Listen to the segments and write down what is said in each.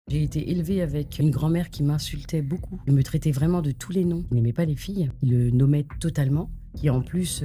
J'ai été élevée avec une grand-mère qui m'insultait beaucoup. Elle me traitait vraiment de tous les noms. Elle n'aimait pas les filles. Il le nommait totalement. Qui en plus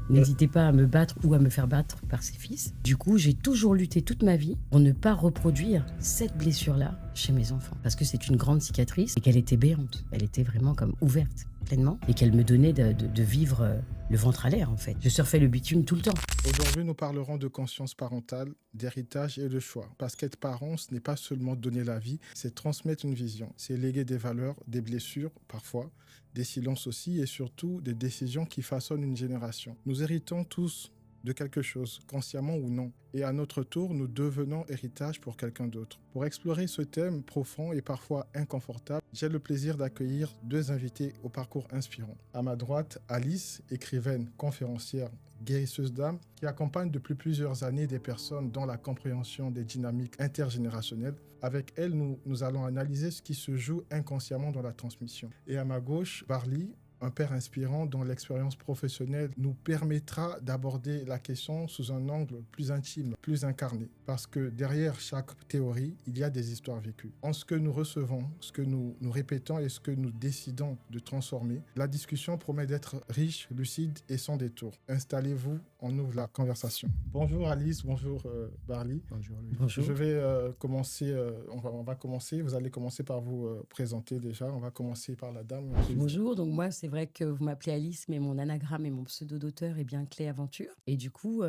n'hésitait pas à me battre ou à me faire battre par ses fils. Du coup, j'ai toujours lutté toute ma vie pour ne pas reproduire cette blessure-là chez mes enfants. Parce que c'est une grande cicatrice et qu'elle était béante. Elle était vraiment comme ouverte pleinement et qu'elle me donnait de vivre le ventre à l'air en fait. Je surfais le bitume tout le temps. Aujourd'hui, nous parlerons de conscience parentale, d'héritage et de choix. Parce qu'être parent, ce n'est pas seulement donner la vie, c'est transmettre une vision, c'est léguer des valeurs, des blessures parfois, des silences aussi et surtout des décisions qui façonnent une génération. Nous héritons tous de quelque chose, consciemment ou non. Et à notre tour, nous devenons héritage pour quelqu'un d'autre. Pour explorer ce thème profond et parfois inconfortable, j'ai le plaisir d'accueillir deux invités au parcours inspirant. À ma droite, Alice, écrivaine, conférencière, guérisseuse d'âme, qui accompagne depuis plusieurs années des personnes dans la compréhension des dynamiques intergénérationnelles. Avec elle, nous allons analyser ce qui se joue inconsciemment dans la transmission. Et à ma gauche, Barly, un père inspirant dont l'expérience professionnelle nous permettra d'aborder la question sous un angle plus intime, plus incarné. Parce que derrière chaque théorie, il y a des histoires vécues. En ce que nous recevons, ce que nous répétons et ce que nous décidons de transformer, la discussion promet d'être riche, lucide et sans détour. Installez-vous, on ouvre la conversation. Bonjour Alice, bonjour Barly. Bonjour Louis. Bonjour. Je vais commencer, on va commencer, vous allez commencer par vous présenter déjà. On va commencer par la dame. Bonjour, donc moi c'est vrai que vous m'appelez Alice, mais mon anagramme et mon pseudo d'auteur est bien Clé Aventure. Et du coup,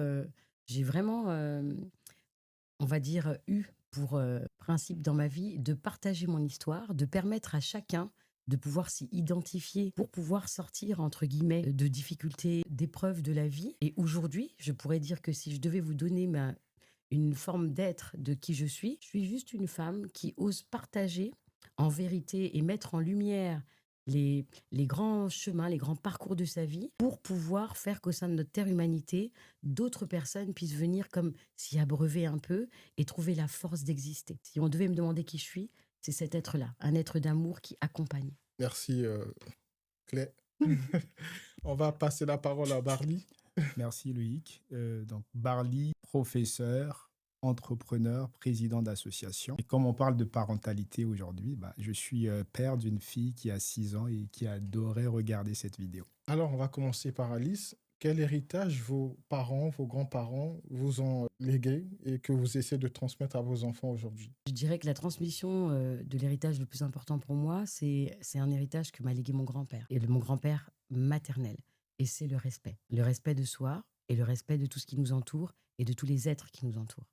j'ai vraiment, on va dire, eu pour principe dans ma vie de partager mon histoire, de permettre à chacun de pouvoir s'y identifier pour pouvoir sortir, entre guillemets, de difficultés, d'épreuves de la vie. Et aujourd'hui, je pourrais dire que si je devais vous donner une forme d'être de qui je suis juste une femme qui ose partager en vérité et mettre en lumière les grands chemins, les grands parcours de sa vie pour pouvoir faire qu'au sein de notre terre humanité, d'autres personnes puissent venir comme s'y abreuver un peu et trouver la force d'exister. Si on devait me demander qui je suis, c'est cet être-là, un être d'amour qui accompagne. Merci Clé. On va passer la parole à Barly. Merci Loïc. Donc Barly, professeur, entrepreneur, président d'association. Et comme on parle de parentalité aujourd'hui, je suis père d'une fille qui a 6 ans et qui adorait regarder cette vidéo. Alors, on va commencer par Alice. Quel héritage vos parents, vos grands-parents vous ont légué et que vous essayez de transmettre à vos enfants aujourd'hui? Je dirais que la transmission de l'héritage le plus important pour moi, c'est un héritage que m'a légué mon grand-père, et mon grand-père maternel. Et c'est le respect. Le respect de soi et le respect de tout ce qui nous entoure et de tous les êtres qui nous entourent.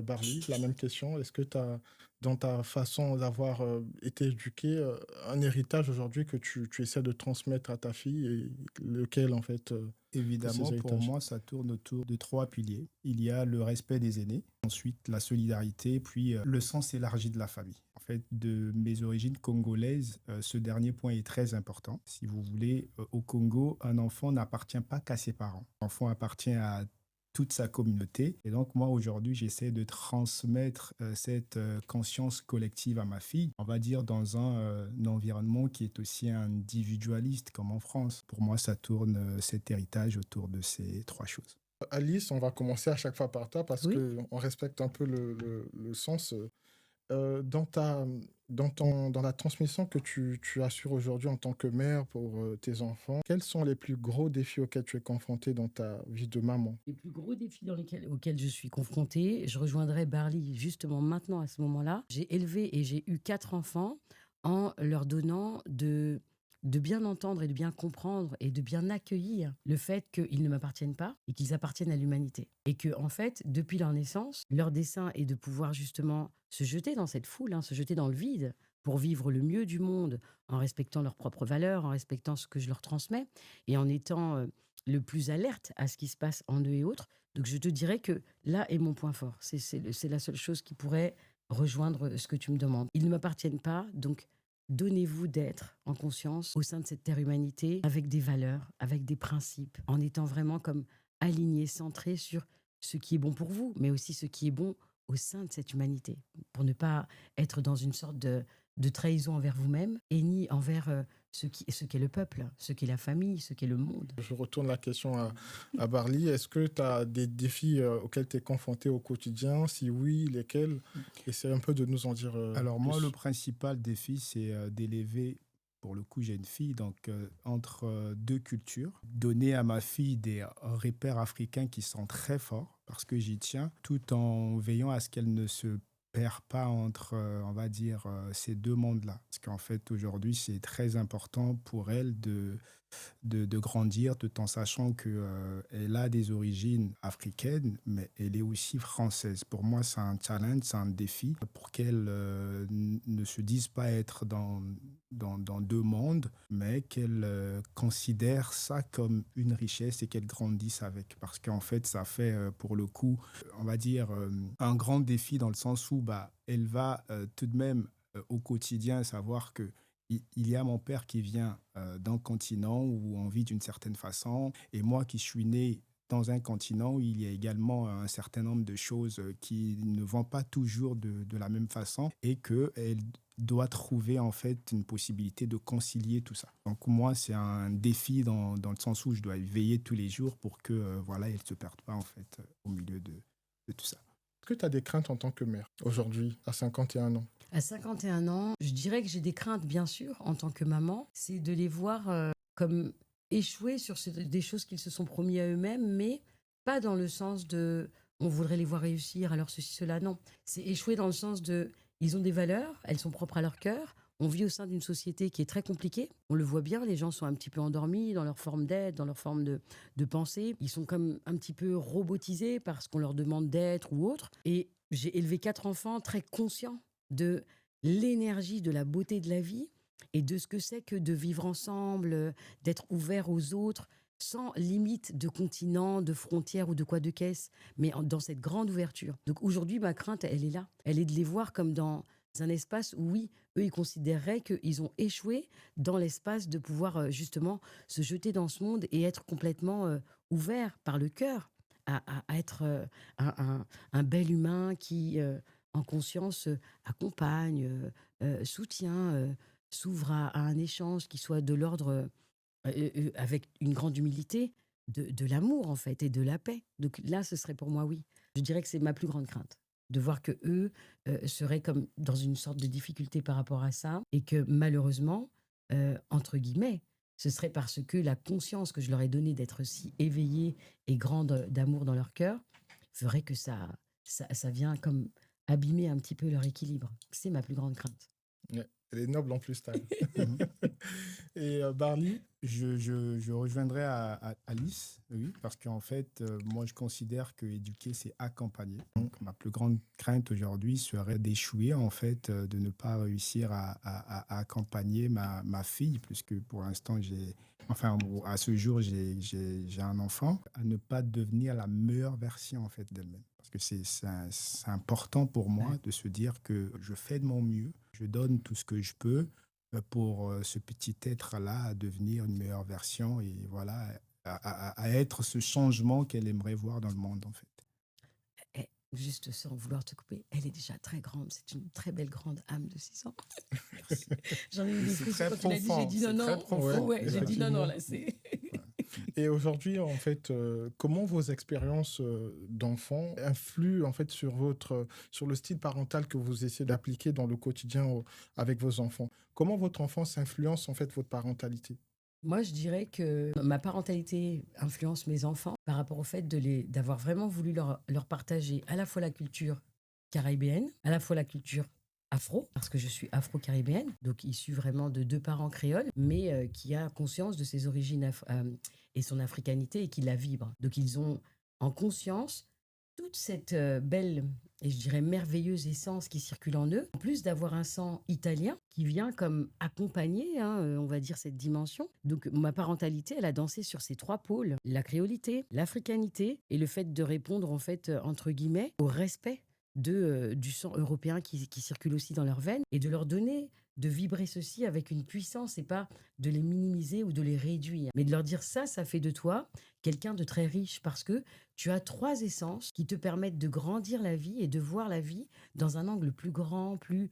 Barly, la même question. Est-ce que tu as, dans ta façon d'avoir été éduqué, un héritage aujourd'hui que tu essaies de transmettre à ta fille et lequel, en fait, de ces Évidemment, pour héritages? moi, ça tourne autour de 3 piliers. Il y a le respect des aînés, ensuite la solidarité, puis le sens élargi de la famille. En fait, de mes origines congolaises, ce dernier point est très important. Si vous voulez, au Congo, un enfant n'appartient pas qu'à ses parents. L'enfant appartient à toute sa communauté. Et donc, moi, aujourd'hui, j'essaie de transmettre cette conscience collective à ma fille, on va dire dans un environnement qui est aussi individualiste, comme en France. Pour moi, ça tourne cet héritage autour de ces 3 choses. Alice, on va commencer à chaque fois par toi parce Oui. qu'on respecte un peu le sens. Dans dans la transmission que tu assures aujourd'hui en tant que mère pour tes enfants, quels sont les plus gros défis auxquels tu es confrontée dans ta vie de maman? Les plus gros défis auxquels je suis confrontée, je rejoindrai Barly justement maintenant à ce moment-là. J'ai élevé et j'ai eu 4 enfants en leur donnant de bien entendre et de bien comprendre et de bien accueillir le fait qu'ils ne m'appartiennent pas et qu'ils appartiennent à l'humanité. Et que, en fait, depuis leur naissance, leur dessein est de pouvoir justement se jeter dans cette foule, se jeter dans le vide pour vivre le mieux du monde en respectant leurs propres valeurs, en respectant ce que je leur transmets et en étant le plus alerte à ce qui se passe en eux et autres. Donc je te dirais que là est mon point fort. C'est la seule chose qui pourrait rejoindre ce que tu me demandes. Ils ne m'appartiennent pas, donc donnez-vous d'être en conscience au sein de cette terre humanité avec des valeurs, avec des principes, en étant vraiment comme aligné, centré sur ce qui est bon pour vous, mais aussi ce qui est bon au sein de cette humanité, pour ne pas être dans une sorte de trahison envers vous-même et ni envers ce qu'est le peuple, ce qu'est la famille, ce qu'est le monde. Je retourne la question à Barly. Est-ce que tu as des défis auxquels tu es confronté au quotidien? Si oui, lesquels? Essaie un peu de nous en dire Alors moi, le plus. principal défi, c'est d'élever, pour le coup, j'ai une fille, donc entre deux cultures, donner à ma fille des repères africains qui sont très forts, parce que j'y tiens, tout en veillant à ce qu'elle ne se perd pas entre, on va dire, ces deux mondes-là. Parce qu'en fait, aujourd'hui, c'est très important pour elle de grandir tout en sachant qu'elle a des origines africaines, mais elle est aussi française. Pour moi, c'est un challenge, c'est un défi pour qu'elle ne se dise pas être dans deux mondes, mais qu'elle considère ça comme une richesse et qu'elle grandisse avec. Parce qu'en fait, ça fait pour le coup, on va dire, un grand défi dans le sens où elle va tout de même au quotidien savoir que il y a mon père qui vient d'un continent où on vit d'une certaine façon, et moi qui suis né dans un continent où il y a également un certain nombre de choses qui ne vont pas toujours de la même façon, et qu'elle doit trouver en fait une possibilité de concilier tout ça. Donc moi, c'est un défi dans le sens où je dois veiller tous les jours pour que voilà, elle ne se perde pas en fait au milieu de tout ça. Est-ce que tu as des craintes en tant que mère aujourd'hui, à 51 ans? À 51 ans, je dirais que j'ai des craintes, bien sûr, en tant que maman, c'est de les voir comme échouer sur des choses qu'ils se sont promis à eux-mêmes, mais pas dans le sens de on voudrait les voir réussir, alors ceci, cela, non. C'est échouer dans le sens de ils ont des valeurs, elles sont propres à leur cœur. On vit au sein d'une société qui est très compliquée. On le voit bien, les gens sont un petit peu endormis dans leur forme d'être, dans leur forme de pensée. Ils sont comme un petit peu robotisés parce qu'on leur demande d'être ou autre. Et j'ai élevé 4 enfants très conscients de l'énergie, de la beauté de la vie et de ce que c'est que de vivre ensemble, d'être ouvert aux autres, sans limite de continent, de frontières ou de quoi de caisse, mais dans cette grande ouverture. Donc aujourd'hui, ma crainte, elle est là. Elle est de les voir comme dans un espace où, oui, eux, ils considéreraient qu'ils ont échoué dans l'espace de pouvoir justement se jeter dans ce monde et être complètement ouvert par le cœur à être un bel humain qui, en conscience, accompagne, soutient, s'ouvre à un échange qui soit de l'ordre, avec une grande humilité, de l'amour en fait et de la paix. Donc là, ce serait pour moi oui. Je dirais que c'est ma plus grande crainte, de voir qu'eux seraient comme dans une sorte de difficulté par rapport à ça et que malheureusement, entre guillemets, ce serait parce que la conscience que je leur ai donnée d'être si éveillée et grande d'amour dans leur cœur ferait que ça vient comme abîmer un petit peu leur équilibre. C'est ma plus grande crainte. Ouais, elle est noble en plus, Tal. Mhm. Et Barly, Je rejoindrai à Alice, oui, parce qu'en fait, moi, je considère que éduquer, c'est accompagner. Donc, ma plus grande crainte aujourd'hui serait d'échouer, en fait, de ne pas réussir à accompagner ma fille, puisque pour l'instant, enfin, à ce jour, j'ai un enfant, à ne pas devenir la meilleure version, en fait, d'elle-même. Parce que c'est important pour moi de se dire que je fais de mon mieux, je donne tout ce que je peux pour ce petit être-là à devenir une meilleure version et voilà, à être ce changement qu'elle aimerait voir dans le monde, en fait. Eh, juste sans vouloir te couper, elle est déjà très grande. C'est une très belle grande âme de 6 ans. Merci. J'en ai eu des C'est frissons très quand tu l'as dit. J'ai profond, dit c'est non, très non. profond. Ouais, j'ai dit non, non, effectivement. là, c'est. Et aujourd'hui, en fait, comment vos expériences d'enfants influent en fait sur le style parental que vous essayez d'appliquer dans le quotidien avec vos enfants? Comment votre enfance influence en fait votre parentalité? Moi, je dirais que ma parentalité influence mes enfants par rapport au fait d'avoir vraiment voulu leur partager à la fois la culture caribéenne, à la fois la culture afro, parce que je suis afro-caribéenne, donc issue vraiment de 2 parents créoles, mais qui a conscience de ses origines et son africanité et qui la vibre. Donc ils ont en conscience toute cette belle et je dirais merveilleuse essence qui circule en eux, en plus d'avoir un sang italien qui vient comme accompagner, hein, on va dire, cette dimension. Donc ma parentalité, elle a dansé sur ces 3 pôles, la créolité, l'africanité et le fait de répondre, en fait, entre guillemets, au respect du sang européen qui circule aussi dans leurs veines et de leur donner de vibrer ceci avec une puissance et pas de les minimiser ou de les réduire. Mais de leur dire ça fait de toi quelqu'un de très riche parce que tu as 3 essences qui te permettent de grandir la vie et de voir la vie dans un angle plus grand, plus,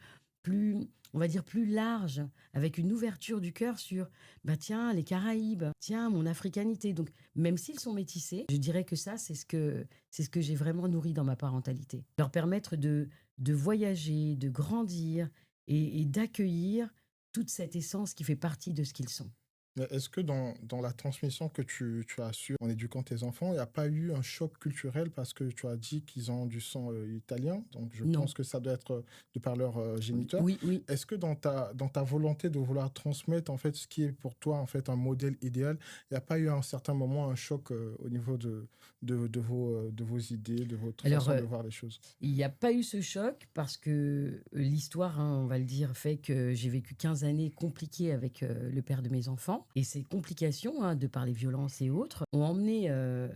on va dire plus large, avec une ouverture du cœur sur, bah tiens, les Caraïbes, tiens, mon africanité. Donc, même s'ils sont métissés, je dirais que ça, c'est ce que j'ai vraiment nourri dans ma parentalité. Leur permettre de voyager, de grandir et d'accueillir toute cette essence qui fait partie de ce qu'ils sont. Mais est-ce que dans la transmission que tu as su en éduquant tes enfants, il n'y a pas eu un choc culturel parce que tu as dit qu'ils ont du sang italien, donc je Non. pense que ça doit être de par leur géniteur. Oui, oui. Est-ce que dans ta volonté de vouloir transmettre en fait ce qui est pour toi en fait un modèle idéal, il n'y a pas eu à un certain moment un choc au niveau de vos idées, de votre Alors, façon de voir les choses? il n'y a pas eu ce choc parce que l'histoire, hein, on va le dire, fait que j'ai vécu 15 années compliquées avec le père de mes enfants. Et ces complications, hein, de par les violences et autres, ont emmené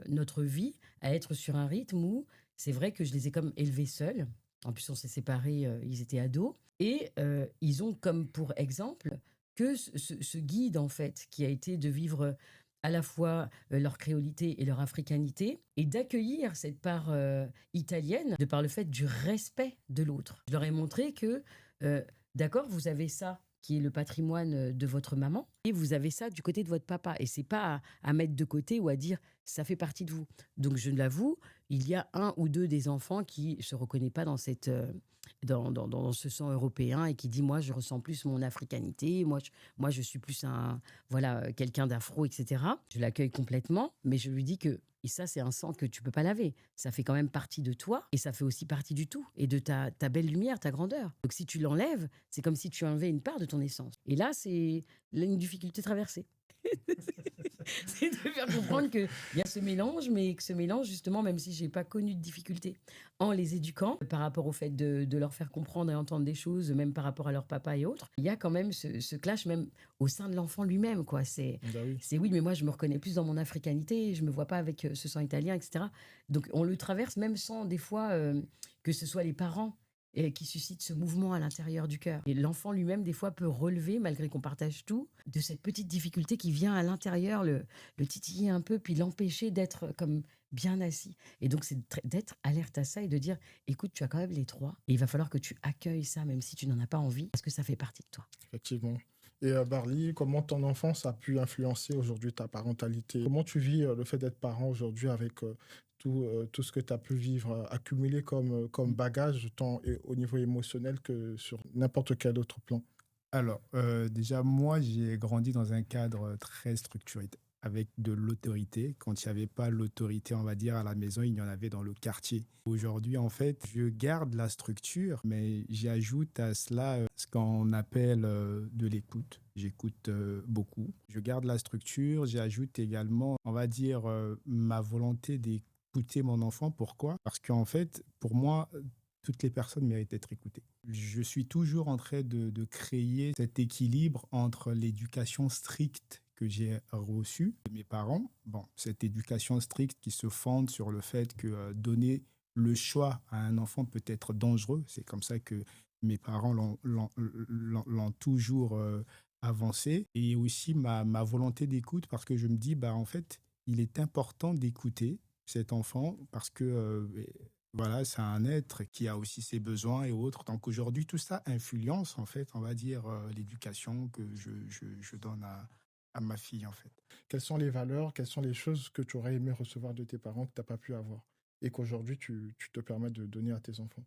notre vie à être sur un rythme où c'est vrai que je les ai comme élevés seuls. En plus, on s'est séparés, ils étaient ados. Et ils ont comme pour exemple que ce guide, en fait, qui a été de vivre à la fois leur créolité et leur africanité, et d'accueillir cette part italienne de par le fait du respect de l'autre. Je leur ai montré que, d'accord, vous avez ça qui est le patrimoine de votre maman, et vous avez ça du côté de votre papa. Et c'est pas à mettre de côté ou à dire ça fait partie de vous. Donc je l'avoue, il y a 1 ou 2 des enfants qui se reconnaissent pas dans cette dans ce sang européen et qui dit moi je ressens plus mon africanité, moi je suis plus quelqu'un d'afro, etc. Je l'accueille complètement, mais je lui dis que et ça c'est un sang que tu peux pas laver. Ça fait quand même partie de toi et ça fait aussi partie du tout et de ta belle lumière, ta grandeur. Donc si tu l'enlèves, c'est comme si tu enlevais une part de ton essence. Et là c'est une difficulté traversée. C'est de faire comprendre qu'il y a ce mélange, mais que ce mélange, justement, même si je n'ai pas connu de difficulté en les éduquant, par rapport au fait de leur faire comprendre et entendre des choses, même par rapport à leur papa et autres, il y a quand même ce clash, même au sein de l'enfant lui-même, quoi. Bah oui. C'est oui, mais moi, je me reconnais plus dans mon africanité, je ne me vois pas avec ce sang italien, etc. Donc, on le traverse même sans, des fois, que ce soit les parents qui suscite ce mouvement à l'intérieur du cœur. Et l'enfant lui-même, des fois, peut relever, malgré qu'on partage tout, de cette petite difficulté qui vient à l'intérieur, le titiller un peu, puis l'empêcher d'être comme bien assis. Et donc, c'est d'être alerte à ça et de dire, écoute, tu as quand même les 3, et il va falloir que tu accueilles ça, même si tu n'en as pas envie, parce que ça fait partie de toi. Effectivement. Et Barly, comment ton enfance a pu influencer aujourd'hui ta parentalité? Comment tu vis le fait d'être parent aujourd'hui avec tout ce que tu as pu vivre, accumuler comme bagage, tant au niveau émotionnel que sur n'importe quel autre plan? Alors, déjà, moi, j'ai grandi dans un cadre très structuré, avec de l'autorité. Quand il n'y avait pas l'autorité, on va dire, à la maison, il y en avait dans le quartier. Aujourd'hui, en fait, je garde la structure, mais j'ajoute à cela ce qu'on appelle de l'écoute. J'écoute beaucoup. Je garde la structure, j'ajoute également, on va dire, ma volonté d'écouter mon enfant. Pourquoi? Parce qu'en fait, pour moi, toutes les personnes méritent d'être écoutées. Je suis toujours en train de créer cet équilibre entre l'éducation stricte que j'ai reçue de mes parents. Bon, cette éducation stricte qui se fonde sur le fait que donner le choix à un enfant peut être dangereux. C'est comme ça que mes parents l'ont toujours avancé. Et aussi ma volonté d'écoute parce que je me dis, bah, en fait, il est important d'écouter cet enfant parce que voilà, c'est un être qui a aussi ses besoins et autres. Donc aujourd'hui, tout ça influence, en fait, on va dire, l'éducation que je donne à ma fille, en fait. Quelles sont les valeurs, quelles sont les choses que tu aurais aimé recevoir de tes parents que tu n'as pas pu avoir et qu'aujourd'hui tu te permets de donner à tes enfants?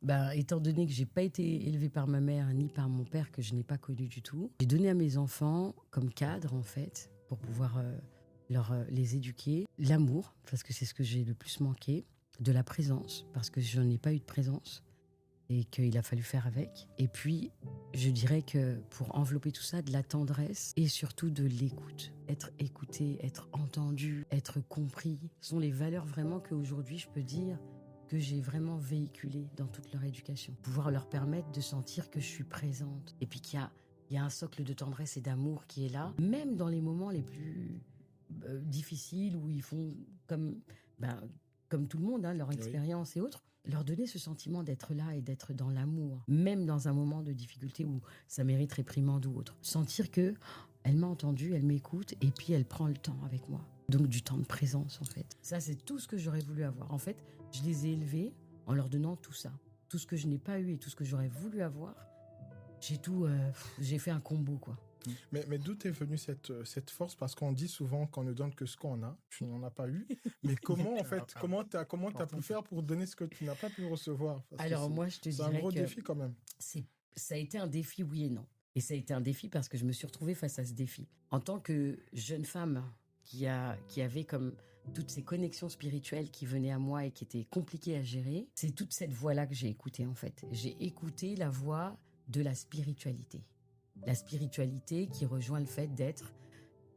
Ben, étant donné que j'ai pas été élevée par ma mère ni par mon père, que je n'ai pas connu du tout, j'ai donné à mes enfants comme cadre, en fait, pour pouvoir les éduquer, l'amour, parce que c'est ce que j'ai le plus manqué, de la présence, parce que je n'ai pas eu de présence et qu'il a fallu faire avec. Et puis, je dirais que pour envelopper tout ça, de la tendresse et surtout de l'écoute. Être écouté, être entendu, être compris, sont les valeurs vraiment qu'aujourd'hui, je peux dire que j'ai vraiment véhiculées dans toute leur éducation. Pouvoir leur permettre de sentir que je suis présente et puis qu'il y a un socle de tendresse et d'amour qui est là, même dans les moments les plus difficiles où ils font comme tout le monde, hein, leur expérience et autres. leur donner ce sentiment d'être là et d'être dans l'amour, même dans un moment de difficulté où ça mérite réprimande ou autre. Sentir que elle m'a entendu, elle m'écoute et puis elle prend le temps avec moi. Donc du temps de présence en fait. Ça c'est tout ce que j'aurais voulu avoir. En fait, je les ai élevés en leur donnant tout ça. Tout ce que je n'ai pas eu et tout ce que j'aurais voulu avoir, j'ai fait un combo quoi. Mais d'où est venue cette force? Parce qu'on dit souvent qu'on ne donne que ce qu'on a. Tu n'en as pas eu. Mais comment, en fait, comment t'as pu faire pour donner ce que tu n'as pas pu recevoir? Parce que Alors moi, je te c'est un dirais gros que défi quand même. ça a été un défi, oui et non. Et ça a été un défi parce que je me suis retrouvée face à ce défi. En tant que jeune femme qui avait comme toutes ces connexions spirituelles qui venaient à moi et qui étaient compliquées à gérer, c'est toute cette voix-là que j'ai écoutée en fait. J'ai écouté la voix de la spiritualité. La spiritualité qui rejoint le fait d'être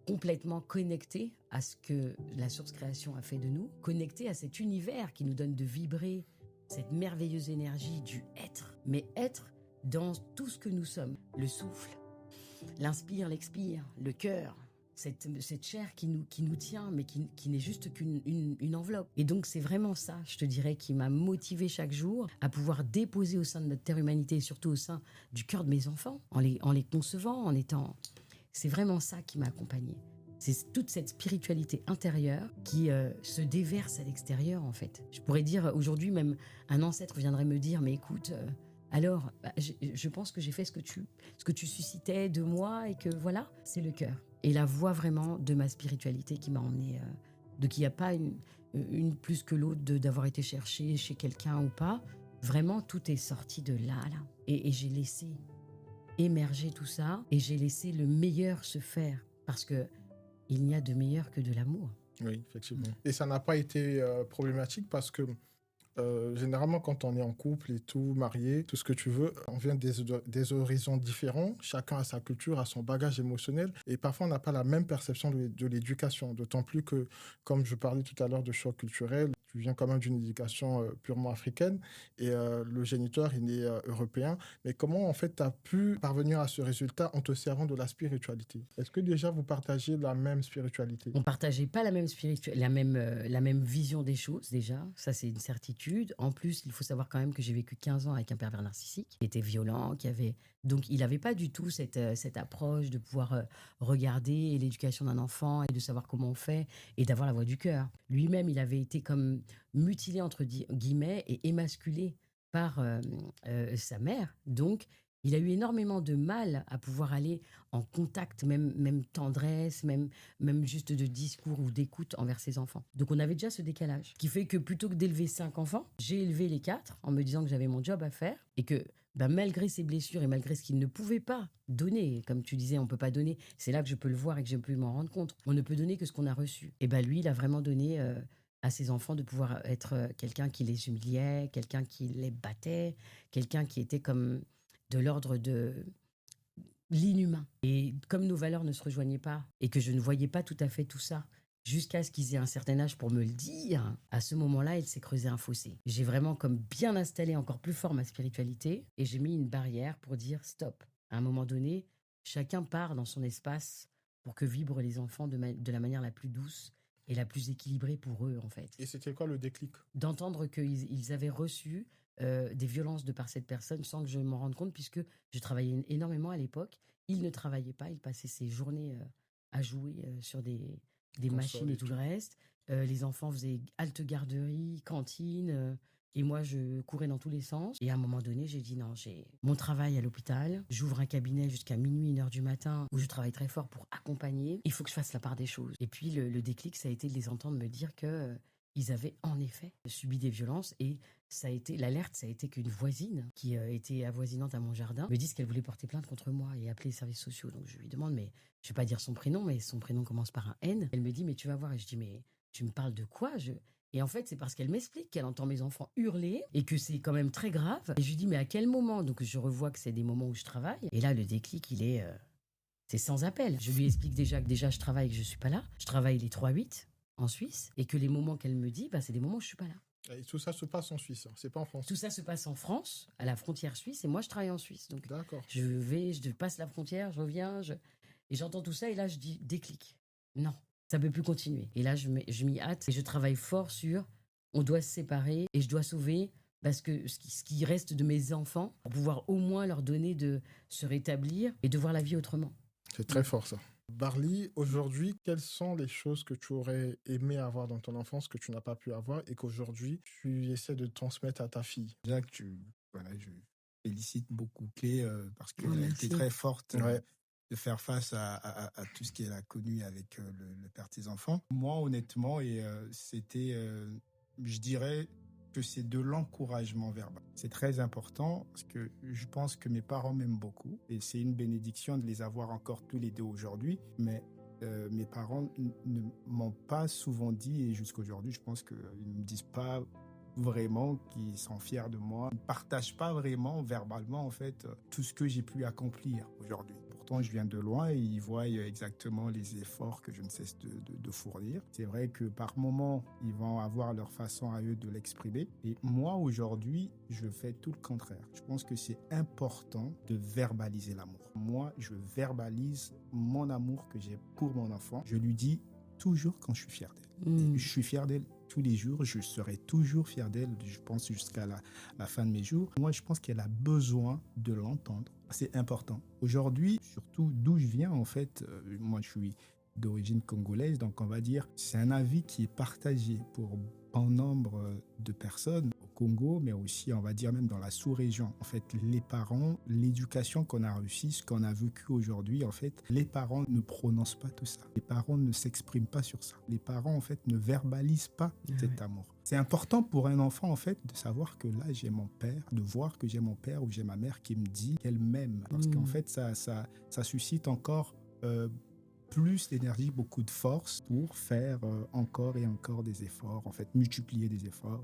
complètement connecté à ce que la source création a fait de nous, connecté à cet univers qui nous donne de vibrer cette merveilleuse énergie du être, mais être dans tout ce que nous sommes, le souffle, l'inspire, l'expire, le cœur, cette chair qui nous tient, mais qui n'est juste qu'une enveloppe. Et donc c'est vraiment ça, je te dirais, qui m'a motivée chaque jour à pouvoir déposer au sein de notre terre humanité et surtout au sein du cœur de mes enfants, en les concevant, en étant... C'est vraiment ça qui m'a accompagnée. C'est toute cette spiritualité intérieure qui se déverse à l'extérieur, en fait. Je pourrais dire, aujourd'hui, même un ancêtre viendrait me dire, mais écoute, alors, je pense que j'ai fait ce que tu suscitais de moi et que voilà, c'est le cœur. Et la voix vraiment de ma spiritualité qui m'a emmenée, de qu'il n'y a pas une plus que l'autre d'avoir été cherchée chez quelqu'un ou pas. Vraiment, tout est sorti de là. Et j'ai laissé émerger tout ça et j'ai laissé le meilleur se faire parce que il n'y a de meilleur que de l'amour. Oui, effectivement. Et ça n'a pas été problématique parce que généralement, quand on est en couple et tout, marié, tout ce que tu veux, on vient des horizons différents. Chacun a sa culture, a son bagage émotionnel. Et parfois, on n'a pas la même perception de l'éducation. D'autant plus que, comme je parlais tout à l'heure de choc culturel, tu viens quand même d'une éducation purement africaine et le géniteur est né européen. Mais comment, en fait, tu as pu parvenir à ce résultat en te servant de la spiritualité? Est-ce que déjà, vous partagez la même spiritualité? On partageait pas la même vision des choses, déjà. Ça, c'est une certitude. En plus, il faut savoir quand même que j'ai vécu 15 ans avec un pervers narcissique qui était violent, donc il n'avait pas du tout cette approche de pouvoir regarder l'éducation d'un enfant et de savoir comment on fait et d'avoir la voix du cœur. Lui-même, il avait été comme mutilé, entre guillemets, et émasculé par sa mère. Donc, il a eu énormément de mal à pouvoir aller en contact, même tendresse, même juste de discours ou d'écoute envers ses enfants. Donc on avait déjà ce décalage, qui fait que plutôt que d'élever 5 enfants, j'ai élevé les 4 en me disant que j'avais mon job à faire et que malgré ses blessures et malgré ce qu'il ne pouvait pas donner, comme tu disais, on ne peut pas donner, c'est là que je peux le voir et que je peux m'en rendre compte, on ne peut donner que ce qu'on a reçu. Et lui, il a vraiment donné... à ses enfants de pouvoir être quelqu'un qui les humiliait, quelqu'un qui les battait, quelqu'un qui était comme de l'ordre de l'inhumain. Et comme nos valeurs ne se rejoignaient pas et que je ne voyais pas tout à fait tout ça, jusqu'à ce qu'ils aient un certain âge pour me le dire, à ce moment-là, il s'est creusé un fossé. J'ai vraiment comme bien installé encore plus fort ma spiritualité et j'ai mis une barrière pour dire stop. À un moment donné, chacun part dans son espace pour que vibrent les enfants de la manière la plus douce et la plus équilibrée pour eux, en fait. Et c'était quoi le déclic? D'entendre qu'ils avaient reçu des violences de par cette personne sans que je m'en rende compte, puisque je travaillais énormément à l'époque. Il ne travaillait pas, il passait ses journées à jouer sur des machines et tout le reste. Les enfants faisaient halte garderie, cantine, et moi je courais dans tous les sens. Et à un moment donné, j'ai dit non, j'ai mon travail à l'hôpital, j'ouvre un cabinet jusqu'à minuit, 1h du matin, où je travaille très fort pour accompagner. Il faut que je fasse la part des choses. Et puis le déclic, ça a été de les entendre me dire que... ils avaient en effet subi des violences et l'alerte, ça a été qu'une voisine qui était avoisinante à mon jardin me dise qu'elle voulait porter plainte contre moi et appeler les services sociaux. Donc je lui demande, mais je vais pas dire son prénom, mais son prénom commence par un N. Elle me dit, mais tu vas voir. Et je dis, mais tu me parles de quoi? Et en fait, c'est parce qu'elle m'explique qu'elle entend mes enfants hurler et que c'est quand même très grave. Et je lui dis, mais à quel moment? Donc je revois que c'est des moments où je travaille. Et là, le déclic, c'est sans appel. Je lui explique déjà que je travaille et que je suis pas là. Je travaille les 3-8 en Suisse et que les moments qu'elle me dit, c'est des moments où je suis pas là. Et tout ça se passe en Suisse, c'est pas en France? Tout ça se passe en France, à la frontière suisse, et moi je travaille en Suisse. Donc d'accord. Je passe la frontière, je reviens, et j'entends tout ça, et là je dis déclic. Non, ça peut plus continuer. Et là je m'y hâte et je travaille fort sur on doit se séparer et je dois sauver ce qui reste de mes enfants, pour pouvoir au moins leur donner de se rétablir et de voir la vie autrement. C'est très fort ça. Barly, aujourd'hui, quelles sont les choses que tu aurais aimé avoir dans ton enfance que tu n'as pas pu avoir et qu'aujourd'hui tu essaies de transmettre à ta fille? Déjà que je félicite beaucoup Clé parce Oh, qu'elle a été merci. très forte Ouais. de faire face à tout ce qu'elle a connu avec le père de ses enfants. Moi, honnêtement, c'était, je dirais que c'est de l'encouragement verbal. C'est très important parce que je pense que mes parents m'aiment beaucoup et c'est une bénédiction de les avoir encore tous les deux aujourd'hui. Mais mes parents ne m'ont pas souvent dit, et jusqu'aujourd'hui, je pense qu'ils ne me disent pas vraiment qu'ils sont fiers de moi. Ils ne partagent pas vraiment verbalement en fait tout ce que j'ai pu accomplir aujourd'hui. Pourtant, je viens de loin et ils voient exactement les efforts que je ne cesse de fournir. C'est vrai que par moments, ils vont avoir leur façon à eux de l'exprimer. Et moi, aujourd'hui, je fais tout le contraire. Je pense que c'est important de verbaliser l'amour. Moi, je verbalise mon amour que j'ai pour mon enfant. Je lui dis toujours quand je suis fier d'elle. Et je suis fier d'elle tous les jours, je serai toujours fier d'elle, je pense jusqu'à la fin de mes jours. Moi, je pense qu'elle a besoin de l'entendre. C'est important. Aujourd'hui, surtout d'où je viens, en fait, moi, je suis d'origine congolaise, donc on va dire, c'est un avis qui est partagé pour un nombre de personnes au Congo, mais aussi, on va dire, même dans la sous-région. En fait, les parents, l'éducation qu'on a réussi, ce qu'on a vécu aujourd'hui, en fait, les parents ne prononcent pas tout ça. Les parents ne s'expriment pas sur ça. Les parents, en fait, ne verbalisent pas cet amour. C'est important pour un enfant, en fait, de savoir que là, j'ai mon père, de voir que j'ai mon père ou j'ai ma mère qui me dit qu'elle m'aime. Parce qu'en fait, ça suscite encore plus d'énergie, beaucoup de force pour faire encore et encore des efforts, en fait, multiplier des efforts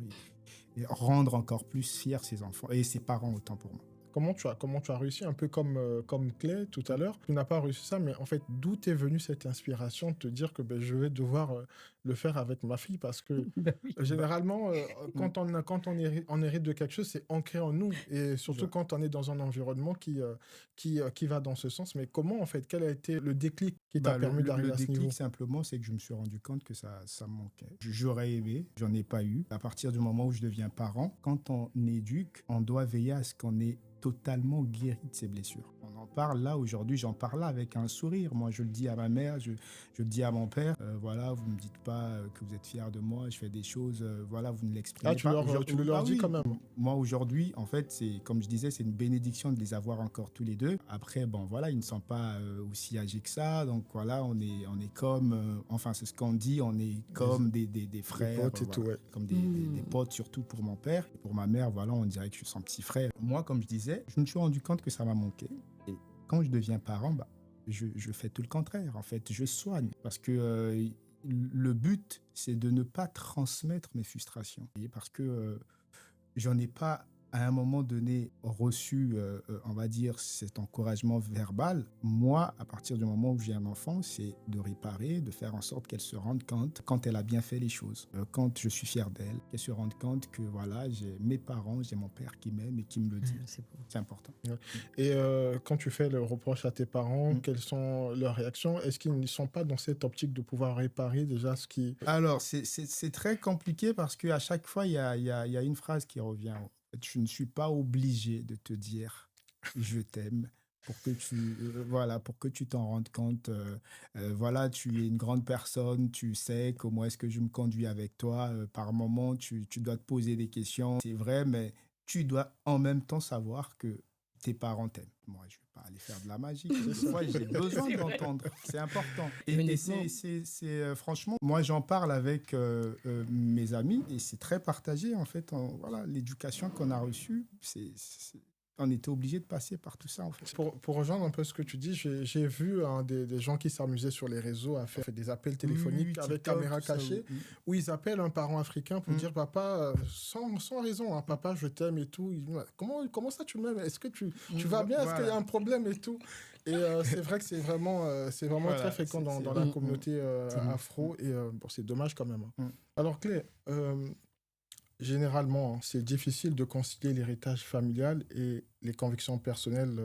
et rendre encore plus fiers ses enfants et ses parents autant pour moi. Comment tu as réussi, un peu comme Clé tout à l'heure. Tu n'as pas réussi ça, mais en fait, d'où t'est venue cette inspiration de te dire que je vais devoir le faire avec ma fille parce que généralement, quand on hérite de quelque chose, c'est ancré en nous et surtout quand on est dans un environnement qui va dans ce sens. Mais comment, en fait, quel a été le déclic qui t'a permis d'arriver à ce niveau? Le déclic, simplement, c'est que je me suis rendu compte que ça me manquait. J'aurais aimé, j'en ai pas eu. À partir du moment où je deviens parent, quand on éduque, on doit veiller à ce qu'on ait totalement guéri de ses blessures. On en parle là aujourd'hui, j'en parle là avec un sourire. Moi, je le dis à ma mère, je le dis à mon père. Voilà, vous me dites pas que vous êtes fiers de moi, je fais des choses, voilà, vous ne l'exprimez pas. Tu le leur dis quand même. Moi, aujourd'hui, en fait, c'est comme je disais, c'est une bénédiction de les avoir encore tous les deux. Après, bon, voilà, ils ne sont pas aussi âgés que ça, donc voilà, on est comme, enfin, c'est ce qu'on dit, on est comme des frères, des potes et tout, ouais. comme des potes, surtout pour mon père. Et pour ma mère, voilà, on dirait que je suis son petit frère. Moi, comme je disais, je me suis rendu compte que ça m'a manqué. Et quand je deviens parent, je fais tout le contraire. En fait, je soigne. Parce que le but, c'est de ne pas transmettre mes frustrations. Parce que j'en ai pas, à un moment donné, reçu, on va dire, cet encouragement verbal. Moi, à partir du moment où j'ai un enfant, c'est de réparer, de faire en sorte qu'elle se rende compte quand elle a bien fait les choses. Quand je suis fier d'elle, qu'elle se rende compte que voilà, j'ai mes parents, j'ai mon père qui m'aime et qui me le dit. C'est important. Et quand tu fais le reproche à tes parents, quelles sont leurs réactions? Est-ce qu'ils ne sont pas dans cette optique de pouvoir réparer déjà ce qui... Alors, c'est très compliqué parce qu'à chaque fois, il y a une phrase qui revient. Je ne suis pas obligé de te dire je t'aime pour que pour que tu t'en rendes compte. Voilà, tu es une grande personne, tu sais comment est-ce que je me conduis avec toi. Par moment, tu dois te poser des questions. C'est vrai, mais tu dois en même temps savoir que tes parents t'aiment. Moi, je ne vais pas aller faire de la magie. Des fois, j'ai besoin d'entendre. C'est important. Et c'est franchement, moi, j'en parle avec mes amis et c'est très partagé, en fait. Voilà, l'éducation qu'on a reçue, on était obligé de passer par tout ça, en fait. Pour rejoindre un peu ce que tu dis, j'ai vu des gens qui s'amusaient sur les réseaux à faire des appels téléphoniques avec TikTok, caméra cachée, où ils appellent un parent africain pour dire papa, sans raison, hein, papa, je t'aime et tout. Comment ça tu m'aimes? Est-ce que tu vas bien? Est-ce qu'il y a un problème et tout? Et c'est vrai que c'est vraiment voilà, très fréquent dans la communauté afro et c'est dommage quand même. Alors Clé, généralement, c'est difficile de concilier l'héritage familial et les convictions personnelles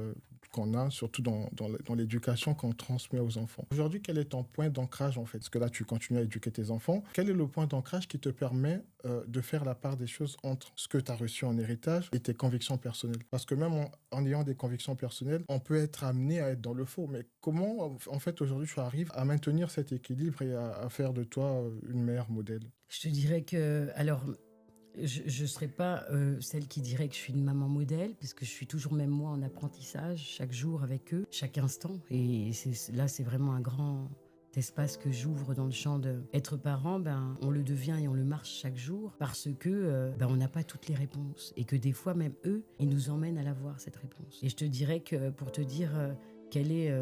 qu'on a, surtout dans l'éducation qu'on transmet aux enfants. Aujourd'hui, quel est ton point d'ancrage en fait? Parce que là, tu continues à éduquer tes enfants. Quel est le point d'ancrage qui te permet de faire la part des choses entre ce que tu as reçu en héritage et tes convictions personnelles? Parce que même en ayant des convictions personnelles, on peut être amené à être dans le faux. Mais comment, en fait, aujourd'hui, tu arrives à maintenir cet équilibre et à faire de toi une meilleure modèle? Je te dirais que, alors, je ne serais pas celle qui dirait que je suis une maman modèle, parce que je suis toujours même moi en apprentissage, chaque jour avec eux, chaque instant. Et là, c'est vraiment un grand espace que j'ouvre dans le champ de être parent. Ben, on le devient et on le marche chaque jour parce que ben, on n'a pas toutes les réponses. Et que des fois, même eux, ils nous emmènent à l'avoir, cette réponse. Et je te dirais que pour te dire quelle est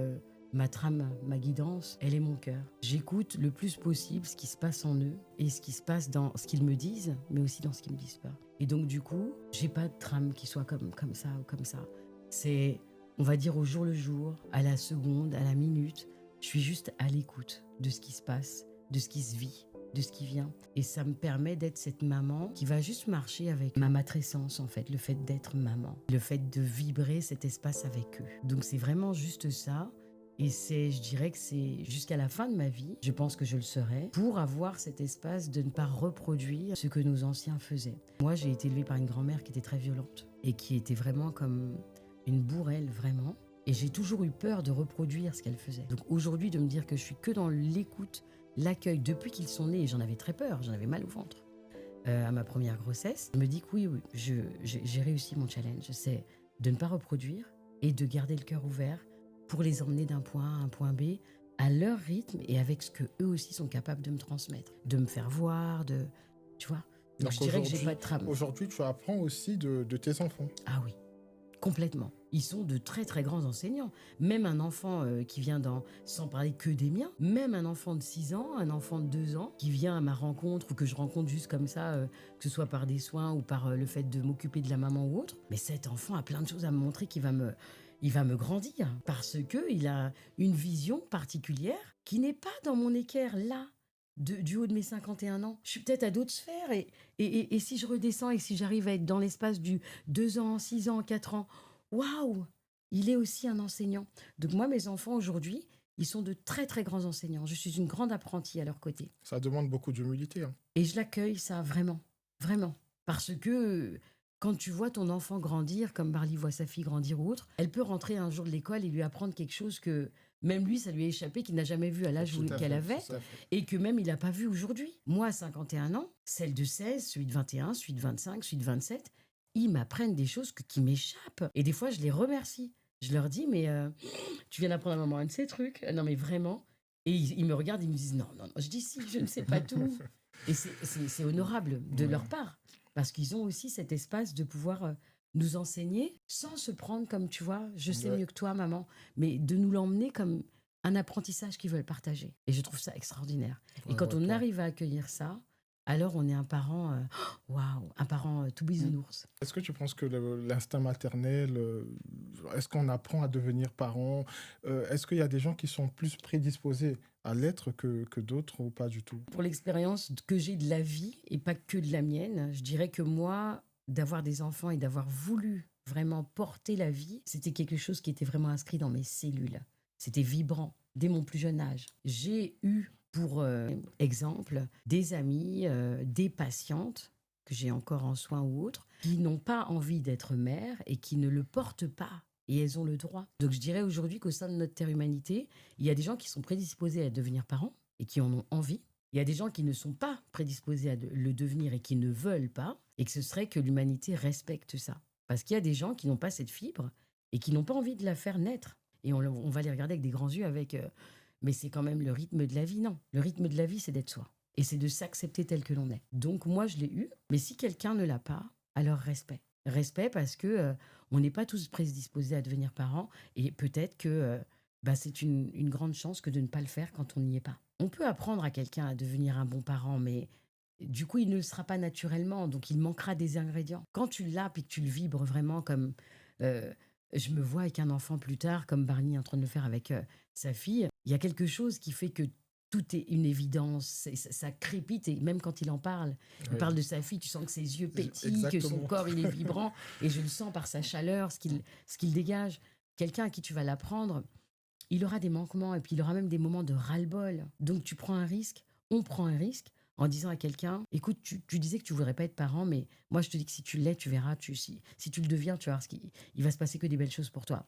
ma trame, ma guidance, elle est mon cœur. J'écoute le plus possible ce qui se passe en eux et ce qui se passe dans ce qu'ils me disent, mais aussi dans ce qu'ils me disent pas. Et donc du coup, j'ai pas de trame qui soit comme ça ou comme ça. C'est, on va dire, au jour le jour, à la seconde, à la minute. Je suis juste à l'écoute de ce qui se passe, de ce qui se vit, de ce qui vient. Et ça me permet d'être cette maman qui va juste marcher avec ma matrescence, en fait, le fait d'être maman, le fait de vibrer cet espace avec eux. Donc c'est vraiment juste ça. Et je dirais que c'est jusqu'à la fin de ma vie, je pense que je le serai, pour avoir cet espace de ne pas reproduire ce que nos anciens faisaient. Moi, j'ai été élevée par une grand-mère qui était très violente et qui était vraiment comme une bourrelle, vraiment. Et j'ai toujours eu peur de reproduire ce qu'elle faisait. Donc aujourd'hui, de me dire que je suis que dans l'écoute, l'accueil, depuis qu'ils sont nés, j'en avais très peur, j'en avais mal au ventre. À ma première grossesse, je me dis que oui, j'ai réussi mon challenge. C'est de ne pas reproduire et de garder le cœur ouvert pour les emmener d'un point A à un point B, à leur rythme et avec ce que eux aussi sont capables de me transmettre, de me faire voir, tu vois. Donc je dirais que j'ai pas de trame. Aujourd'hui, tu apprends aussi de tes enfants. Ah oui, complètement. Ils sont de très très grands enseignants. Même un enfant qui vient sans parler que des miens, même un enfant de 6 ans, un enfant de 2 ans, qui vient à ma rencontre ou que je rencontre juste comme ça, que ce soit par des soins ou par le fait de m'occuper de la maman ou autre, mais cet enfant a plein de choses à me montrer il va me grandir parce qu'il a une vision particulière qui n'est pas dans mon équerre là, du haut de mes 51 ans. Je suis peut-être à d'autres sphères et si je redescends et si j'arrive à être dans l'espace du 2 ans, 6 ans, 4 ans, waouh, il est aussi un enseignant. Donc moi, mes enfants aujourd'hui, ils sont de très très grands enseignants. Je suis une grande apprentie à leur côté. Ça demande beaucoup d'humilité. Hein. Et je l'accueille, ça, vraiment, vraiment. Parce que quand tu vois ton enfant grandir, comme Barly voit sa fille grandir ou autre, elle peut rentrer un jour de l'école et lui apprendre quelque chose que même lui, ça lui a échappé, qu'il n'a jamais vu à l'âge qu'elle avait et que même il n'a pas vu aujourd'hui. Moi, à 51 ans, celle de 16, celui de 21, celui de 25, celui de 27, ils m'apprennent des choses qui m'échappent. Et des fois, je les remercie. Je leur dis, mais tu viens d'apprendre à maman un de ces trucs. Non, mais vraiment. Et ils me regardent, ils me disent, non. Je dis, si, je ne sais pas tout. Et c'est honorable de leur part. Parce qu'ils ont aussi cet espace de pouvoir nous enseigner sans se prendre comme, tu vois, je sais mieux que toi, maman, mais de nous l'emmener comme un apprentissage qu'ils veulent partager. Et je trouve ça extraordinaire. Et quand on arrive à accueillir ça, alors on est un parent, un parent tout bisounours. Est-ce que tu penses que l'instinct maternel, est-ce qu'on apprend à devenir parent? Est-ce qu'il y a des gens qui sont plus prédisposés à l'être que d'autres ou pas du tout? Pour l'expérience que j'ai de la vie et pas que de la mienne, je dirais que moi, d'avoir des enfants et d'avoir voulu vraiment porter la vie, c'était quelque chose qui était vraiment inscrit dans mes cellules. C'était vibrant dès mon plus jeune âge. J'ai eu, pour exemple, des amies, des patientes que j'ai encore en soins ou autres, qui n'ont pas envie d'être mères et qui ne le portent pas. Et elles ont le droit. Donc je dirais aujourd'hui qu'au sein de notre terre humanité, il y a des gens qui sont prédisposés à devenir parents et qui en ont envie. Il y a des gens qui ne sont pas prédisposés à le devenir et qui ne veulent pas. Et que ce serait que l'humanité respecte ça. Parce qu'il y a des gens qui n'ont pas cette fibre et qui n'ont pas envie de la faire naître. Et on va les regarder avec des grands yeux avec... mais c'est quand même le rythme de la vie. Non, le rythme de la vie, c'est d'être soi. Et c'est de s'accepter tel que l'on est. Donc moi, je l'ai eu. Mais si quelqu'un ne l'a pas, alors respect. Respect parce que on n'est pas tous prédisposés à devenir parents. Et peut-être que c'est une grande chance que de ne pas le faire quand on n'y est pas. On peut apprendre à quelqu'un à devenir un bon parent, mais du coup, il ne le sera pas naturellement. Donc, il manquera des ingrédients. Quand tu l'as puis que tu le vibres vraiment comme... je me vois avec un enfant plus tard, comme Barney est en train de le faire avec sa fille. Il y a quelque chose qui fait que tout est une évidence, ça crépite, et même quand il en parle, il parle de sa fille, tu sens que ses yeux pétillent, que son corps il est vibrant, et je le sens par sa chaleur, ce qu'il dégage. quelqu'un à qui tu vas l'apprendre, il aura des manquements et puis il aura même des moments de ras-le-bol. Donc tu prends un risque, on prend un risque en disant à quelqu'un, écoute, tu disais que tu voudrais pas être parent, mais moi je te dis que si tu l'es, tu verras, si tu le deviens, tu vas voir il va se passer que des belles choses pour toi.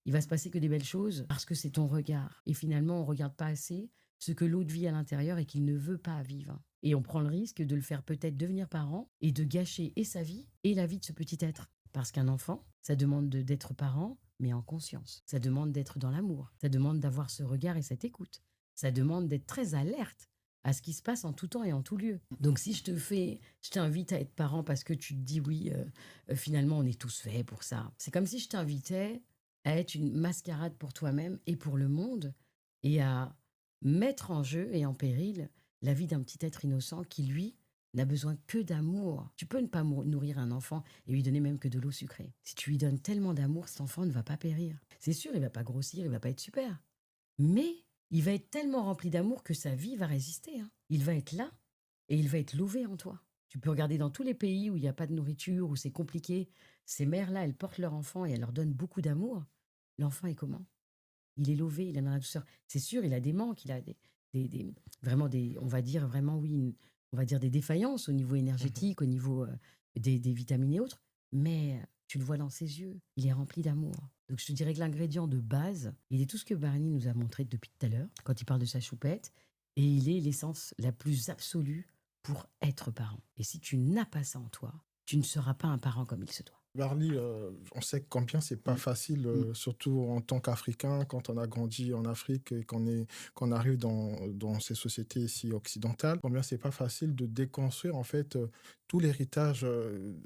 Il va se passer que des belles choses parce que c'est ton regard. Et finalement, on regarde pas assez ce que l'autre vit à l'intérieur et qu'il ne veut pas vivre. Et on prend le risque de le faire peut-être devenir parent et de gâcher et sa vie et la vie de ce petit être. Parce qu'un enfant, ça demande d'être parent, mais en conscience. Ça demande d'être dans l'amour. Ça demande d'avoir ce regard et cette écoute. Ça demande d'être très alerte à ce qui se passe en tout temps et en tout lieu. Donc si je t'invite à être parent parce que tu te dis oui, finalement on est tous faits pour ça. C'est comme si je t'invitais à être une mascarade pour toi-même et pour le monde et à mettre en jeu et en péril la vie d'un petit être innocent qui, lui, n'a besoin que d'amour. Tu peux ne pas nourrir un enfant et lui donner même que de l'eau sucrée. Si tu lui donnes tellement d'amour, cet enfant ne va pas périr. C'est sûr, il va pas grossir, il va pas être super. Mais il va être tellement rempli d'amour que sa vie va résister. Hein. Il va être là et il va être lové en toi. Tu peux regarder dans tous les pays où il n'y a pas de nourriture, où c'est compliqué. Ces mères-là, elles portent leur enfant et elles leur donnent beaucoup d'amour. L'enfant est comment? Il est lové, il est dans la douceur. C'est sûr, il a des manques, il a vraiment des, on va dire vraiment oui, on va dire des défaillances au niveau énergétique, au niveau des vitamines et autres. Mais tu le vois dans ses yeux, il est rempli d'amour. Donc je te dirais que l'ingrédient de base, il est tout ce que Barney nous a montré depuis tout à l'heure, quand il parle de sa choupette, et il est l'essence la plus absolue pour être parent. Et si tu n'as pas ça en toi, tu ne seras pas un parent comme il se doit. Barly, on sait combien c'est pas facile, surtout en tant qu'Africain, quand on a grandi en Afrique et qu'on arrive dans ces sociétés ici occidentales, combien c'est pas facile de déconstruire en fait tout l'héritage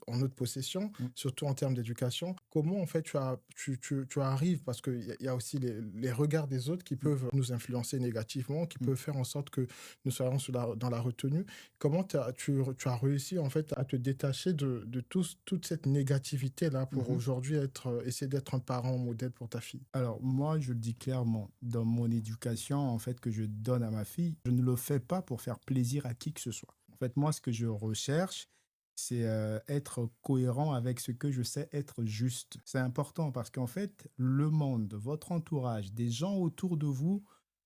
en notre possession, surtout en termes d'éducation. Comment en fait tu arrives, parce qu'il y a aussi les regards des autres qui peuvent nous influencer négativement, qui peuvent faire en sorte que nous soyons dans la retenue. Comment tu as réussi en fait à te détacher de toute cette négativité-là pour aujourd'hui essayer d'être un parent modèle pour ta fille? Alors, moi, je le dis clairement, dans mon éducation, en fait, que je donne à ma fille, je ne le fais pas pour faire plaisir à qui que ce soit. En fait, moi, ce que je recherche, c'est être cohérent avec ce que je sais être juste. C'est important parce qu'en fait, le monde, votre entourage, des gens autour de vous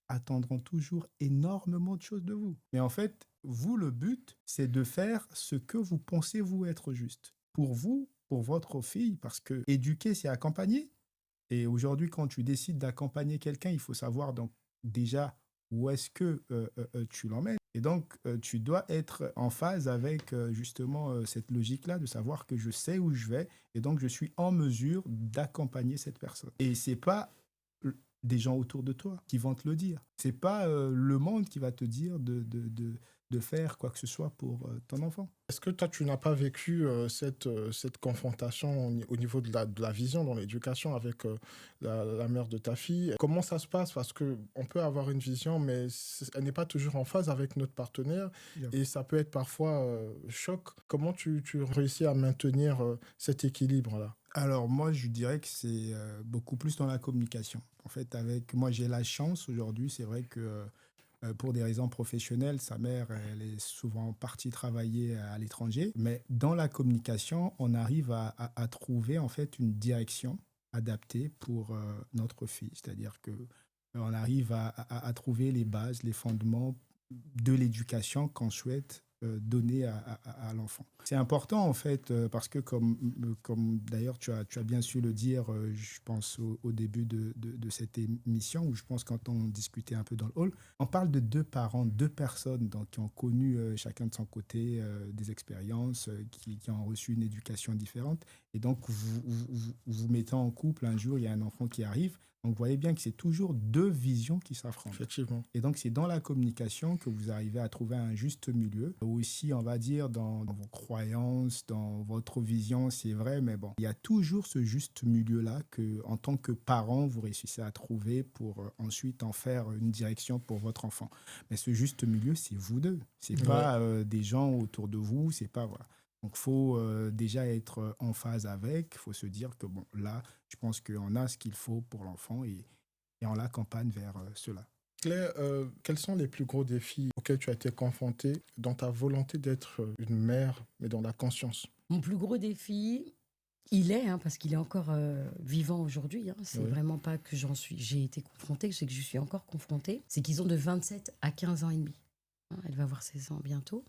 attendront toujours énormément de choses de vous. Mais en fait, vous, le but, c'est de faire ce que vous pensez vous être juste. Pour vous, pour votre fille, parce que éduquer, c'est accompagner. Et aujourd'hui, quand tu décides d'accompagner quelqu'un, il faut savoir donc déjà où est-ce que tu l'emmènes. Et donc, tu dois être en phase avec justement cette logique-là de savoir que je sais où je vais et donc je suis en mesure d'accompagner cette personne. Et c'est pas des gens autour de toi qui vont te le dire. C'est pas le monde qui va te dire de faire quoi que ce soit pour ton enfant. Est-ce que toi, tu n'as pas vécu cette confrontation au niveau de la vision dans l'éducation avec la mère de ta fille? Comment ça se passe? Parce qu'on peut avoir une vision, mais elle n'est pas toujours en phase avec notre partenaire et ça peut être parfois choc. Comment tu réussis à maintenir cet équilibre-là? Alors moi, je dirais que c'est beaucoup plus dans la communication. En fait, moi, j'ai la chance aujourd'hui, c'est vrai que pour des raisons professionnelles, sa mère, elle est souvent partie travailler à l'étranger. Mais dans la communication, on arrive à trouver en fait une direction adaptée pour notre fille. C'est-à-dire que on arrive à trouver les bases, les fondements de l'éducation qu'on souhaite donner à l'enfant. C'est important en fait parce que comme d'ailleurs tu as bien su le dire, je pense au début de cette émission, où je pense quand on discutait un peu dans le hall, on parle de deux parents, deux personnes donc, qui ont connu chacun de son côté des expériences, qui ont reçu une éducation différente. Et donc vous mettant en couple, un jour il y a un enfant qui arrive. Donc, vous voyez bien que c'est toujours deux visions qui s'affrontent. Effectivement. Et donc, c'est dans la communication que vous arrivez à trouver un juste milieu. Aussi, on va dire, dans vos croyances, dans votre vision, c'est vrai, mais bon, il y a toujours ce juste milieu-là que, en tant que parent, vous réussissez à trouver pour ensuite en faire une direction pour votre enfant. Mais ce juste milieu, c'est vous deux. C'est pas des gens autour de vous, c'est pas... Voilà. Donc, il faut déjà être en phase avec. Il faut se dire que, bon, là, je pense qu'on a ce qu'il faut pour l'enfant et on l'accompagne vers cela. Claire, quels sont les plus gros défis auxquels tu as été confrontée dans ta volonté d'être une mère, mais dans la conscience? Mon plus gros défi, Il est, hein, parce qu'il est encore vivant aujourd'hui. Hein. C'est Oui. vraiment pas que j'ai été confrontée, c'est que je suis encore confrontée. C'est qu'ils ont de 27 à 15 ans et demi. Hein, elle va avoir 16 ans bientôt,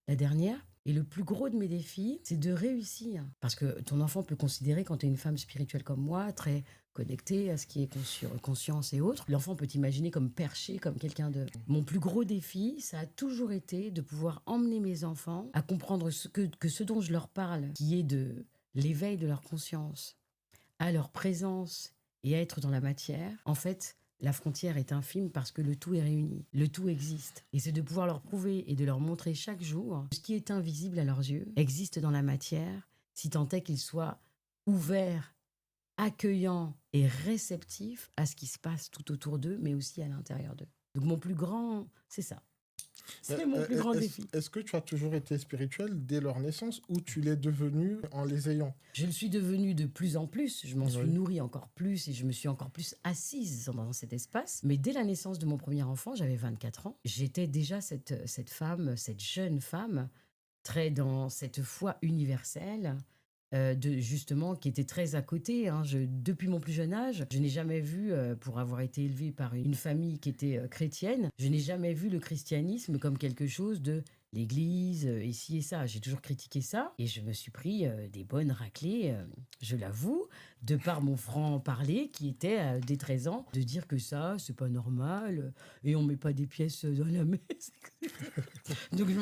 la dernière. Et le plus gros de mes défis, c'est de réussir. Parce que ton enfant peut considérer, quand tu es une femme spirituelle comme moi, très connectée à ce qui est conscience et autres, l'enfant peut t'imaginer comme perché, comme quelqu'un de... Mon plus gros défi, ça a toujours été de pouvoir emmener mes enfants à comprendre que ce dont je leur parle, qui est de l'éveil de leur conscience, à leur présence et à être dans la matière, en fait, la frontière est infime parce que le tout est réuni, le tout existe. Et c'est de pouvoir leur prouver et de leur montrer chaque jour que ce qui est invisible à leurs yeux existe dans la matière, si tant est qu'ils soient ouverts, accueillants et réceptifs à ce qui se passe tout autour d'eux, mais aussi à l'intérieur d'eux. Donc mon plus grand, c'est ça. C'est mon plus grand défi. Est-ce que tu as toujours été spirituel dès leur naissance ou tu l'es devenu en les ayant? Je le suis devenue de plus en plus, je m'en suis Oui. nourrie encore plus et je me suis encore plus assise dans cet espace. Mais dès la naissance de mon premier enfant, j'avais 24 ans, j'étais déjà cette femme, cette jeune femme, très dans cette foi universelle, justement, qui était très à côté. Hein. Depuis mon plus jeune âge, je n'ai jamais vu, pour avoir été élevée par une famille qui était chrétienne, je n'ai jamais vu le christianisme comme quelque chose de l'église, ici et ça. J'ai toujours critiqué ça et je me suis pris des bonnes raclées, je l'avoue, de par mon franc-parler qui était, dès 13 ans, de dire que ça, c'est pas normal et on met pas des pièces dans la messe. Donc je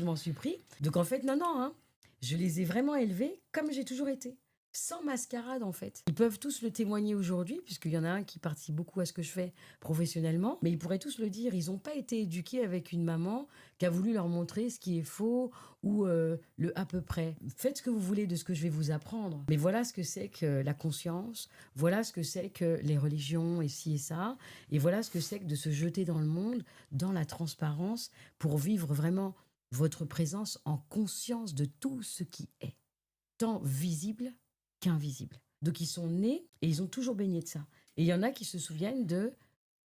m'en suis pris. Donc en fait, non, hein. Je les ai vraiment élevés comme j'ai toujours été, sans mascarade en fait. Ils peuvent tous le témoigner aujourd'hui, puisqu'il y en a un qui participe beaucoup à ce que je fais professionnellement, mais ils pourraient tous le dire, ils n'ont pas été éduqués avec une maman qui a voulu leur montrer ce qui est faux ou le à peu près. Faites ce que vous voulez de ce que je vais vous apprendre, mais voilà ce que c'est que la conscience, voilà ce que c'est que les religions et ci et ça, et voilà ce que c'est que de se jeter dans le monde, dans la transparence, pour vivre vraiment votre présence en conscience de tout ce qui est, tant visible qu'invisible. Donc ils sont nés et ils ont toujours baigné de ça. Et il y en a qui se souviennent de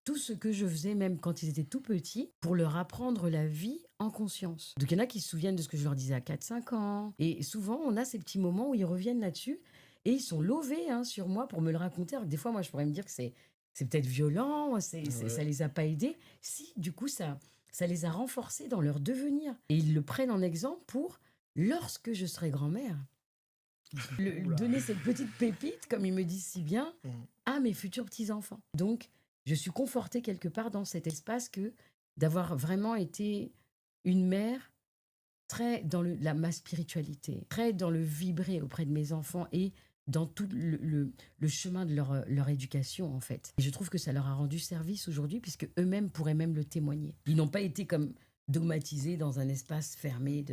tout ce que je faisais même quand ils étaient tout petits pour leur apprendre la vie en conscience. Donc il y en a qui se souviennent de ce que je leur disais à 4-5 ans. Et souvent, on a ces petits moments où ils reviennent là-dessus et ils sont lovés sur moi pour me le raconter. Alors que des fois, moi, je pourrais me dire que c'est peut-être violent, ça les a pas aidés. Si, du coup, ça les a renforcés dans leur devenir. Et ils le prennent en exemple pour, lorsque je serai grand-mère, donner cette petite pépite, comme ils me disent si bien, à mes futurs petits-enfants. Donc, je suis confortée quelque part dans cet espace que d'avoir vraiment été une mère très dans ma spiritualité, très dans le vibrer auprès de mes enfants et dans tout le chemin de leur éducation, en fait. Et je trouve que ça leur a rendu service aujourd'hui, puisque eux-mêmes pourraient même le témoigner. Ils n'ont pas été comme dogmatisés dans un espace fermé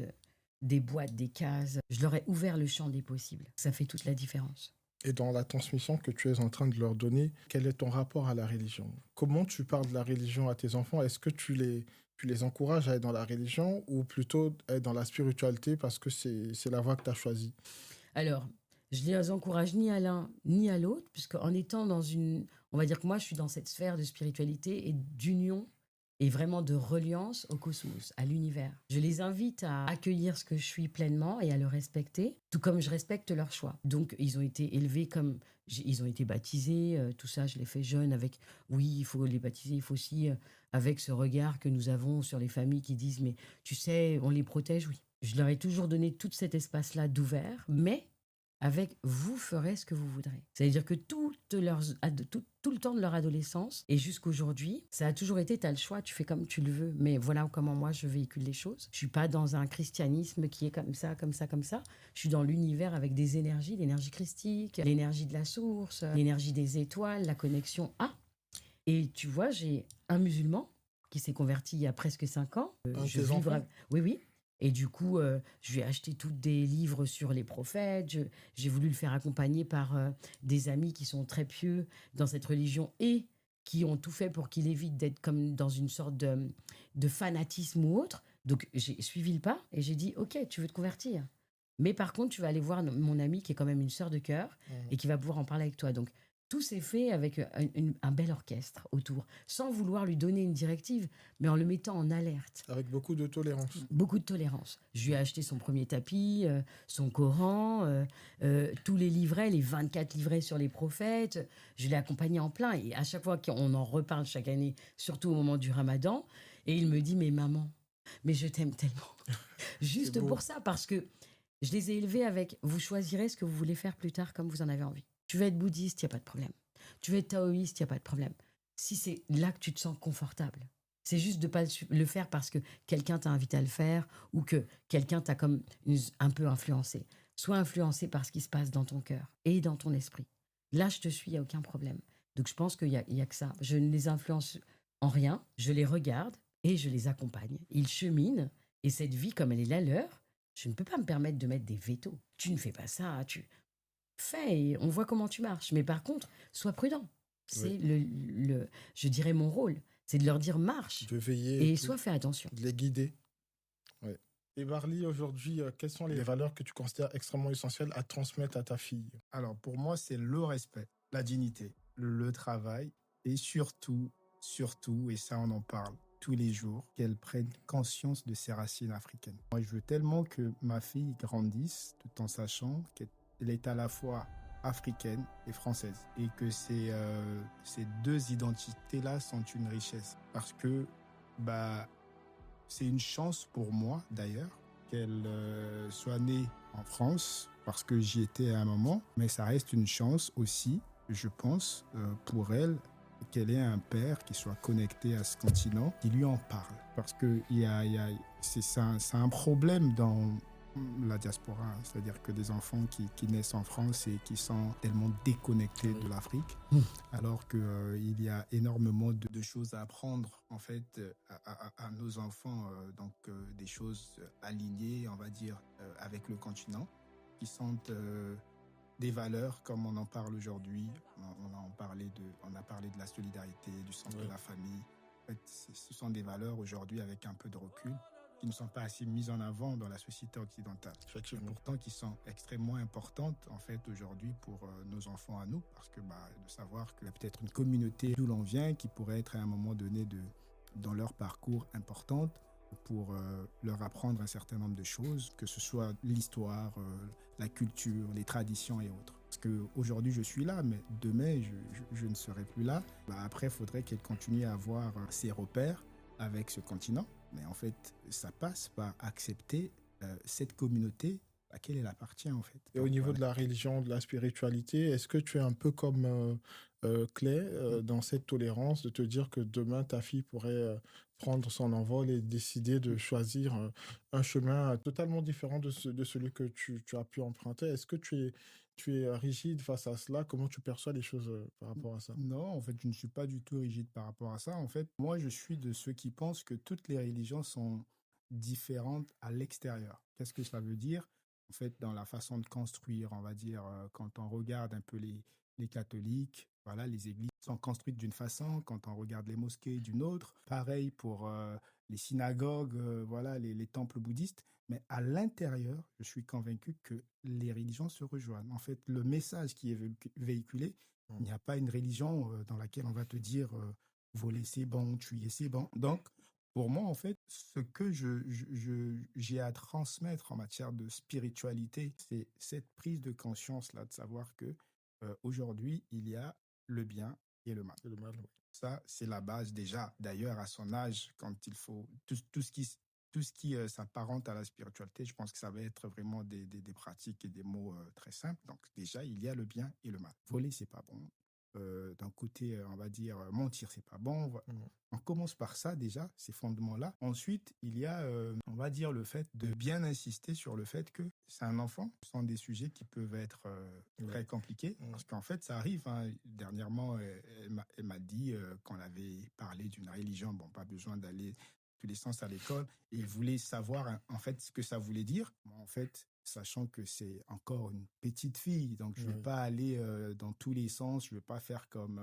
des boîtes, des cases. Je leur ai ouvert le champ des possibles. Ça fait toute la différence. Et dans la transmission que tu es en train de leur donner, quel est ton rapport à la religion? Comment tu parles de la religion à tes enfants? Est-ce que tu les encourages à être dans la religion ou plutôt à être dans la spiritualité parce que c'est la voie que tu as choisie? Alors, je ne les encourage ni à l'un ni à l'autre, puisqu'en étant dans on va dire que moi, je suis dans cette sphère de spiritualité et d'union et vraiment de reliance au cosmos, à l'univers. Je les invite à accueillir ce que je suis pleinement et à le respecter, tout comme je respecte leur choix. Donc, ils ont été élevés comme... Ils ont été baptisés, tout ça, je l'ai fait jeune avec... Oui, il faut les baptiser, il faut aussi... avec ce regard que nous avons sur les familles qui disent « Mais tu sais, on les protège », oui. Je leur ai toujours donné tout cet espace-là d'ouvert, mais avec vous ferez ce que vous voudrez. C'est-à-dire que tout le temps de leur adolescence et jusqu'aujourd'hui, ça a toujours été, tu as le choix, tu fais comme tu le veux. Mais voilà comment moi je véhicule les choses. Je suis pas dans un christianisme qui est comme ça, comme ça, comme ça. Je suis dans l'univers avec des énergies, l'énergie christique, l'énergie de la source, l'énergie des étoiles, la connexion à. Et tu vois, j'ai un musulman qui s'est converti il y a presque 5 ans. Oui. Et du coup, je lui ai acheté tous des livres sur les prophètes. J'ai voulu le faire accompagner par des amis qui sont très pieux dans cette religion et qui ont tout fait pour qu'il évite d'être comme dans une sorte de fanatisme ou autre. Donc, j'ai suivi le pas et j'ai dit, OK, tu veux te convertir. Mais par contre, tu vas aller voir mon ami qui est quand même une sœur de cœur et qui va pouvoir en parler avec toi. Donc, tout s'est fait avec un bel orchestre autour, sans vouloir lui donner une directive, mais en le mettant en alerte. Avec beaucoup de tolérance. Beaucoup de tolérance. Je lui ai acheté son premier tapis, son Coran, tous les livrets, les 24 livrets sur les prophètes. Je l'ai accompagné en plein. Et à chaque fois qu'on en reparle chaque année, surtout au moment du Ramadan, et il me dit, mais maman, mais je t'aime tellement. Juste pour ça, parce que je les ai élevés avec, vous choisirez ce que vous voulez faire plus tard comme vous en avez envie. Tu veux être bouddhiste, il n'y a pas de problème. Tu veux être taoïste, il n'y a pas de problème. Si c'est là que tu te sens confortable. C'est juste de ne pas le faire parce que quelqu'un t'a invité à le faire ou que quelqu'un t'a comme un peu influencé. Sois influencé par ce qui se passe dans ton cœur et dans ton esprit. Là, je te suis, il n'y a aucun problème. Donc, je pense qu'il y a que ça. Je ne les influence en rien. Je les regarde et je les accompagne. Ils cheminent et cette vie, comme elle est la leur, je ne peux pas me permettre de mettre des vétos. Tu ne fais pas ça, tu fais et on voit comment tu marches. Mais par contre, sois prudent. C'est je dirais mon rôle. C'est de leur dire marche De veiller et soit fais attention. de les guider. Ouais. Et Marly, aujourd'hui, quelles sont les valeurs que tu considères extrêmement essentielles à transmettre à ta fille? Alors, pour moi, c'est le respect, la dignité, le travail et surtout, et ça, on en parle tous les jours, qu'elle prenne conscience de ses racines africaines. Moi, je veux tellement que ma fille grandisse tout en sachant qu'elle est à la fois africaine et française et que ces deux identités-là sont une richesse parce que c'est une chance pour moi d'ailleurs qu'elle soit née en France parce que j'y étais à un moment, mais ça reste une chance aussi, je pense, pour elle qu'elle ait un père qui soit connecté à ce continent, qui lui en parle. Parce que c'est un problème dans la diaspora, c'est-à-dire que des enfants qui naissent en France et qui sont tellement déconnectés de l'Afrique, alors qu'il y a énormément de choses à apprendre en fait à nos enfants, donc des choses alignées, on va dire, avec le continent, qui sont des valeurs comme on en parle aujourd'hui. On a parlé de la solidarité, du sens de la famille. En fait, ce sont des valeurs aujourd'hui avec un peu de recul qui ne sont pas assez mises en avant dans la société occidentale. Et pourtant qui sont extrêmement importantes en fait aujourd'hui pour nos enfants à nous, parce que de savoir qu'il y a peut-être une communauté d'où l'on vient qui pourrait être à un moment donné dans leur parcours importante pour leur apprendre un certain nombre de choses, que ce soit l'histoire, la culture, les traditions et autres. Parce qu'aujourd'hui, je suis là, mais demain, je ne serai plus là. Après, il faudrait qu'elle continue à avoir ses repères avec ce continent. Mais en fait, ça passe par accepter cette communauté à laquelle elle appartient, en fait. Et au niveau de la religion, de la spiritualité, est-ce que tu es un peu comme Clay dans cette tolérance de te dire que demain, ta fille pourrait prendre son envol et décider de choisir un chemin totalement différent de celui que tu as pu emprunter? Est-ce que tu es rigide face à cela? Comment tu perçois les choses par rapport à ça? Non, en fait, je ne suis pas du tout rigide par rapport à ça. En fait, moi, je suis de ceux qui pensent que toutes les religions sont différentes à l'extérieur. Qu'est-ce que ça veut dire? En fait, dans la façon de construire, on va dire, quand on regarde un peu les catholiques, voilà, les églises sont construites d'une façon, quand on regarde les mosquées d'une autre. Pareil pour les synagogues, voilà, les temples bouddhistes. Mais à l'intérieur, je suis convaincu que les religions se rejoignent. En fait, le message qui est véhiculé, il n'y a pas une religion dans laquelle on va te dire voler c'est bon, tuer c'est bon. Donc, pour moi, en fait, ce que j'ai à transmettre en matière de spiritualité, c'est cette prise de conscience-là, de savoir que aujourd'hui, il y a le bien et le mal. C'est le mal, oui. Ça, c'est la base déjà. D'ailleurs, à son âge, quand il faut tout ce qui s'apparente à la spiritualité, je pense que ça va être vraiment des pratiques et des mots très simples. Donc déjà, il y a le bien et le mal. Voler, c'est pas bon. D'un côté, on va dire mentir, c'est pas bon. On commence par ça déjà, ces fondements-là. Ensuite, il y a, on va dire, le fait de bien insister sur le fait que c'est un enfant. Ce sont des sujets qui peuvent être très compliqués. Parce qu'en fait, ça arrive. Hein. Dernièrement, elle m'a dit qu'on avait parlé d'une religion. Bon, pas besoin d'aller tous les sens à l'école, et il voulait savoir en fait ce que ça voulait dire. Moi, en fait, sachant que c'est encore une petite fille, donc je vais pas aller dans tous les sens, je vais pas faire comme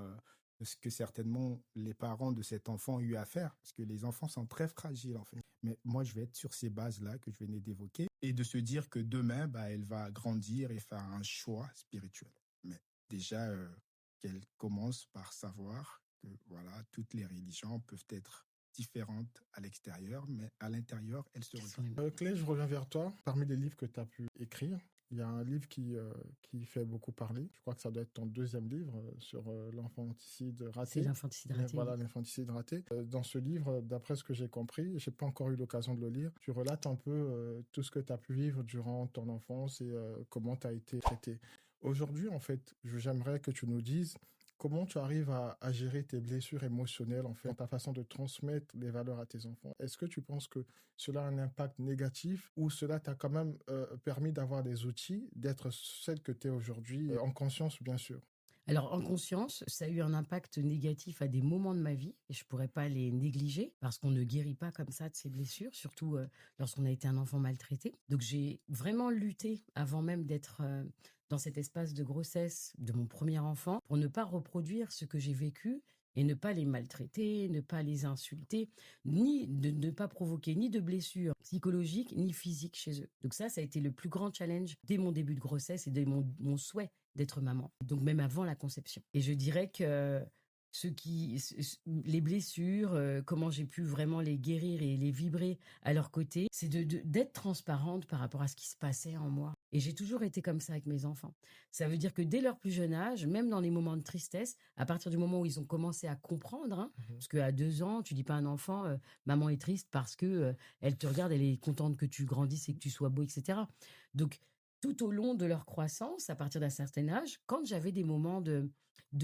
ce que certainement les parents de cet enfant ont eu à faire, parce que les enfants sont très fragiles en fait. Mais moi, je vais être sur ces bases-là que je venais d'évoquer, et de se dire que demain, elle va grandir et faire un choix spirituel. Mais déjà, qu'elle commence par savoir que voilà, toutes les religions peuvent être différentes à l'extérieur, mais à l'intérieur, elles se Quels sont rejoignent. les- Clay, je reviens vers toi. Parmi les livres que tu as pu écrire, il y a un livre qui fait beaucoup parler. Je crois que ça doit être ton deuxième livre sur l'infanticide C'est raté. l'infanticide raté, Voilà, oui. l'infanticide raté. Dans ce livre, d'après ce que j'ai compris, j'ai pas encore eu l'occasion de le lire, tu relates un peu tout ce que tu as pu vivre durant ton enfance et comment tu as été traité. Aujourd'hui, en fait, j'aimerais que tu nous dises comment tu arrives à gérer tes blessures émotionnelles, en fait, ta façon de transmettre les valeurs à tes enfants. Est-ce que tu penses que cela a un impact négatif ou cela t'a quand même permis d'avoir des outils, d'être celle que tu es aujourd'hui, en conscience, bien sûr? Alors, en conscience, ça a eu un impact négatif à des moments de ma vie et je pourrais pas les négliger parce qu'on ne guérit pas comme ça de ses blessures, surtout lorsqu'on a été un enfant maltraité. Donc, j'ai vraiment lutté avant même d'être dans cet espace de grossesse de mon premier enfant pour ne pas reproduire ce que j'ai vécu et ne pas les maltraiter, ne pas les insulter, ni de ne pas provoquer ni de blessures psychologiques ni physiques chez eux. Donc ça a été le plus grand challenge dès mon début de grossesse et dès mon souhait d'être maman, donc même avant la conception. Et je dirais que les blessures, comment j'ai pu vraiment les guérir et les vibrer à leur côté, c'est d'être transparente par rapport à ce qui se passait en moi. Et j'ai toujours été comme ça avec mes enfants. Ça veut dire que dès leur plus jeune âge, même dans les moments de tristesse, à partir du moment où ils ont commencé à comprendre, hein, parce qu'à 2 ans, tu dis pas à un enfant, maman est triste parce que elle te regarde, elle est contente que tu grandisses et que tu sois beau, etc. Donc, tout au long de leur croissance, à partir d'un certain âge, quand j'avais des moments de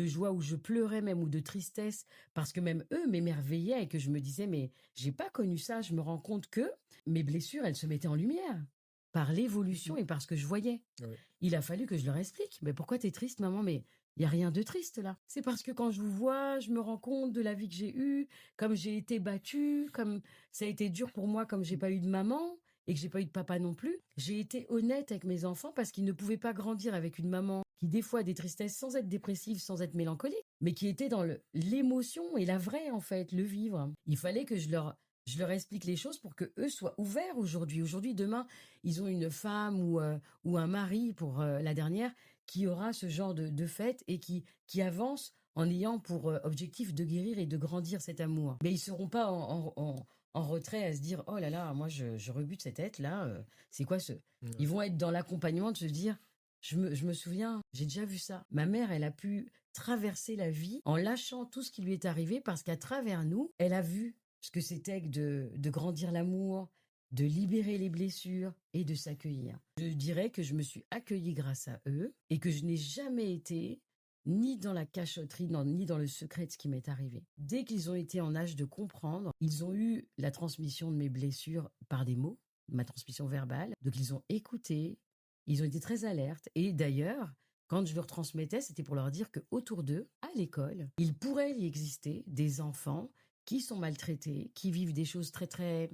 joie où je pleurais même ou de tristesse, parce que même eux m'émerveillaient et que je me disais, mais j'ai pas connu ça, je me rends compte que mes blessures, elles se mettaient en lumière par l'évolution et par ce que je voyais. Oui. Il a fallu que je leur explique, mais pourquoi t'es triste, maman? Mais il y a rien de triste là. C'est parce que quand je vous vois, je me rends compte de la vie que j'ai eue, comme j'ai été battue, comme ça a été dur pour moi, comme j'ai pas eu de maman et que j'ai pas eu de papa non plus. J'ai été honnête avec mes enfants parce qu'ils ne pouvaient pas grandir avec une maman qui des fois a des tristesses sans être dépressive, sans être mélancolique, mais qui était dans l'émotion et la vraie en fait, le vivre. Il fallait que je leur explique les choses pour que eux soient ouverts aujourd'hui. Aujourd'hui, demain, ils ont une femme ou un mari pour la dernière qui aura ce genre de fête et qui avance en ayant pour objectif de guérir et de grandir cet amour. Mais ils seront pas en retrait à se dire oh là là, moi je rebute cette tête là, c'est quoi ce. Ouais. Ils vont être dans l'accompagnement de se dire je me souviens, j'ai déjà vu ça. Ma mère, elle a pu traverser la vie en lâchant tout ce qui lui est arrivé parce qu'à travers nous, elle a vu ce que c'était que de grandir l'amour, de libérer les blessures et de s'accueillir. Je dirais que je me suis accueillie grâce à eux et que je n'ai jamais été ni dans la cachotterie, ni dans le secret de ce qui m'est arrivé. Dès qu'ils ont été en âge de comprendre, ils ont eu la transmission de mes blessures par des mots, ma transmission verbale. Donc ils ont écouté, ils ont été très alertes. Et d'ailleurs, quand je leur transmettais, c'était pour leur dire qu'autour d'eux, à l'école, il pourrait y exister des enfants qui sont maltraités, qui vivent des choses très, très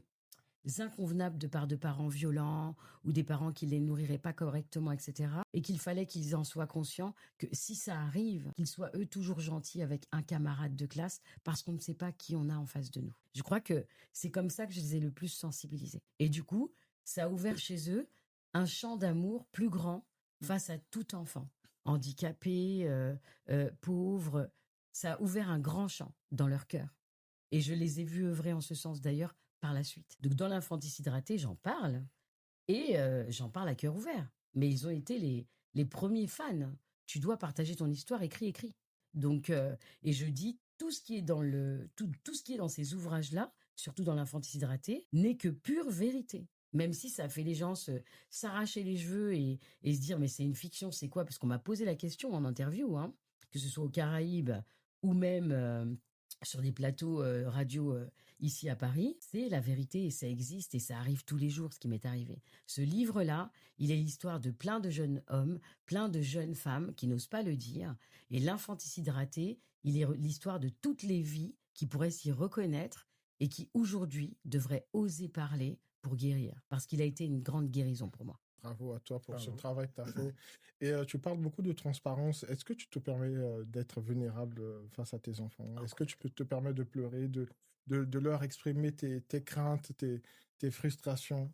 inconvenables de part de parents violents ou des parents qui les nourriraient pas correctement, etc. Et qu'il fallait qu'ils en soient conscients que si ça arrive, qu'ils soient eux toujours gentils avec un camarade de classe parce qu'on ne sait pas qui on a en face de nous. Je crois que c'est comme ça que je les ai le plus sensibilisés. Et du coup, ça a ouvert chez eux un champ d'amour plus grand face à tout enfant, handicapé, pauvre. Ça a ouvert un grand champ dans leur cœur. Et je les ai vus œuvrer en ce sens d'ailleurs par la suite. Donc dans l'infanticide raté, j'en parle et j'en parle à cœur ouvert. Mais ils ont été les premiers fans. Tu dois partager ton histoire, écrit. Donc et je dis tout ce qui est tout ce qui est dans ces ouvrages-là, surtout dans l'infanticide raté, n'est que pure vérité. Même si ça fait les gens s'arracher les cheveux et se dire mais c'est une fiction, c'est quoi? Parce qu'on m'a posé la question en interview, hein, que ce soit aux Caraïbes ou même sur des plateaux radio ici à Paris, c'est la vérité et ça existe et ça arrive tous les jours ce qui m'est arrivé. Ce livre-là, il est l'histoire de plein de jeunes hommes, plein de jeunes femmes qui n'osent pas le dire. Et l'infanticide raté, il est l'histoire de toutes les vies qui pourraient s'y reconnaître et qui aujourd'hui devraient oser parler pour guérir. Parce qu'il a été une grande guérison pour moi. Bravo à toi pour ce Bravo. travail que tu as fait. Et tu parles beaucoup de transparence. Est-ce que tu te permets d'être vulnérable face à tes enfants? Est-ce que tu peux te permettre de pleurer, de leur exprimer tes craintes, tes frustrations?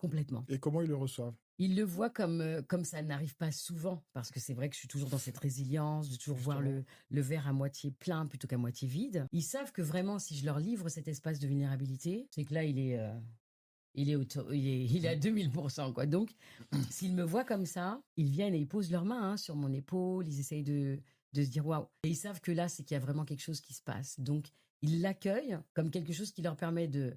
complètement. Et comment ils le reçoivent? Ils le voient comme ça n'arrive pas souvent, parce que c'est vrai que je suis toujours dans cette résilience, de toujours voir Justement. le verre à moitié plein plutôt qu'à moitié vide. Ils savent que vraiment, si je leur livre cet espace de vulnérabilité, c'est que là, il est à 2000%, quoi. Donc, s'ils me voient comme ça, ils viennent et ils posent leurs mains, hein, sur mon épaule, ils essayent de se dire waouh. Et ils savent que là, c'est qu'il y a vraiment quelque chose qui se passe. Donc, ils l'accueillent comme quelque chose qui leur permet de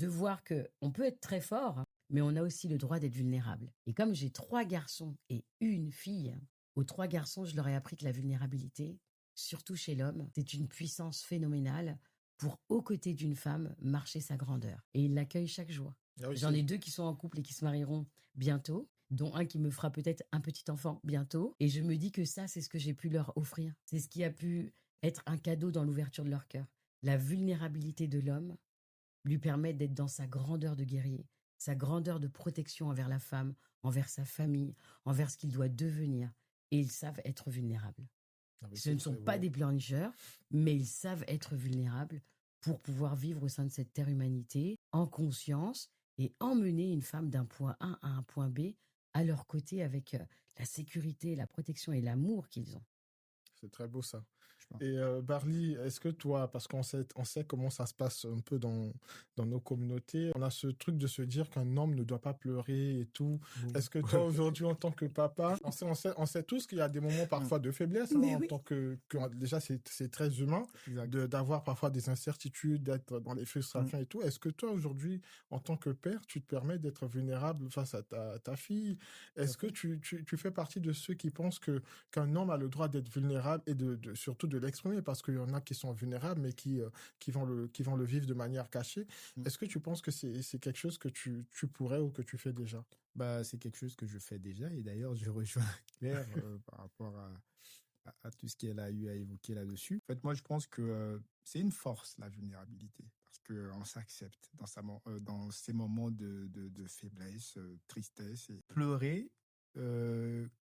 voir que on peut être très fort, mais on a aussi le droit d'être vulnérable. Et comme j'ai 3 garçons et une fille, aux 3 garçons, je leur ai appris que la vulnérabilité, surtout chez l'homme, c'est une puissance phénoménale pour, aux côtés d'une femme, marcher sa grandeur. Et ils l'accueillent chaque jour. Ah oui, J'en ai 2 qui sont en couple et qui se marieront bientôt, dont un qui me fera peut-être un petit enfant bientôt. Et je me dis que ça, c'est ce que j'ai pu leur offrir. C'est ce qui a pu être un cadeau dans l'ouverture de leur cœur. La vulnérabilité de l'homme lui permet d'être dans sa grandeur de guerrier, sa grandeur de protection envers la femme, envers sa famille, envers ce qu'il doit devenir. Et ils savent être vulnérables. Ah oui, Ce c'est ne sont très pas beau. des pleurnicheurs, mais ils savent être vulnérables pour pouvoir vivre au sein de cette terre humanité en conscience et emmener une femme d'un point A à un point B à leur côté avec la sécurité, la protection et l'amour qu'ils ont. C'est très beau ça. Je pense. Et Barly, est-ce que toi, parce qu'on sait comment ça se passe un peu dans nos communautés, on a ce truc de se dire qu'un homme ne doit pas pleurer et tout. Est-ce que toi, aujourd'hui, en tant que papa, on sait tous qu'il y a des moments parfois de faiblesse, hein, Mais en oui. tant déjà, c'est très humain Exact. d'avoir parfois des incertitudes, d'être dans les frustrations et tout. Est-ce que toi, aujourd'hui, en tant que père, tu te permets d'être vulnérable face à ta fille? Est-ce que tu fais partie de ceux qui pensent qu'un homme a le droit d'être vulnérable et surtout de l'exprimer, parce qu'il y en a qui sont vulnérables mais qui vont le vivre de manière cachée. Est-ce que tu penses que c'est quelque chose que tu pourrais ou que tu fais déjà? Bah, c'est quelque chose que je fais déjà et d'ailleurs je rejoins Claire par rapport à tout ce qu'elle a eu à évoquer là-dessus. En fait, moi je pense que c'est une force la vulnérabilité parce qu'on s'accepte dans ces moments de faiblesse, tristesse et pleurer.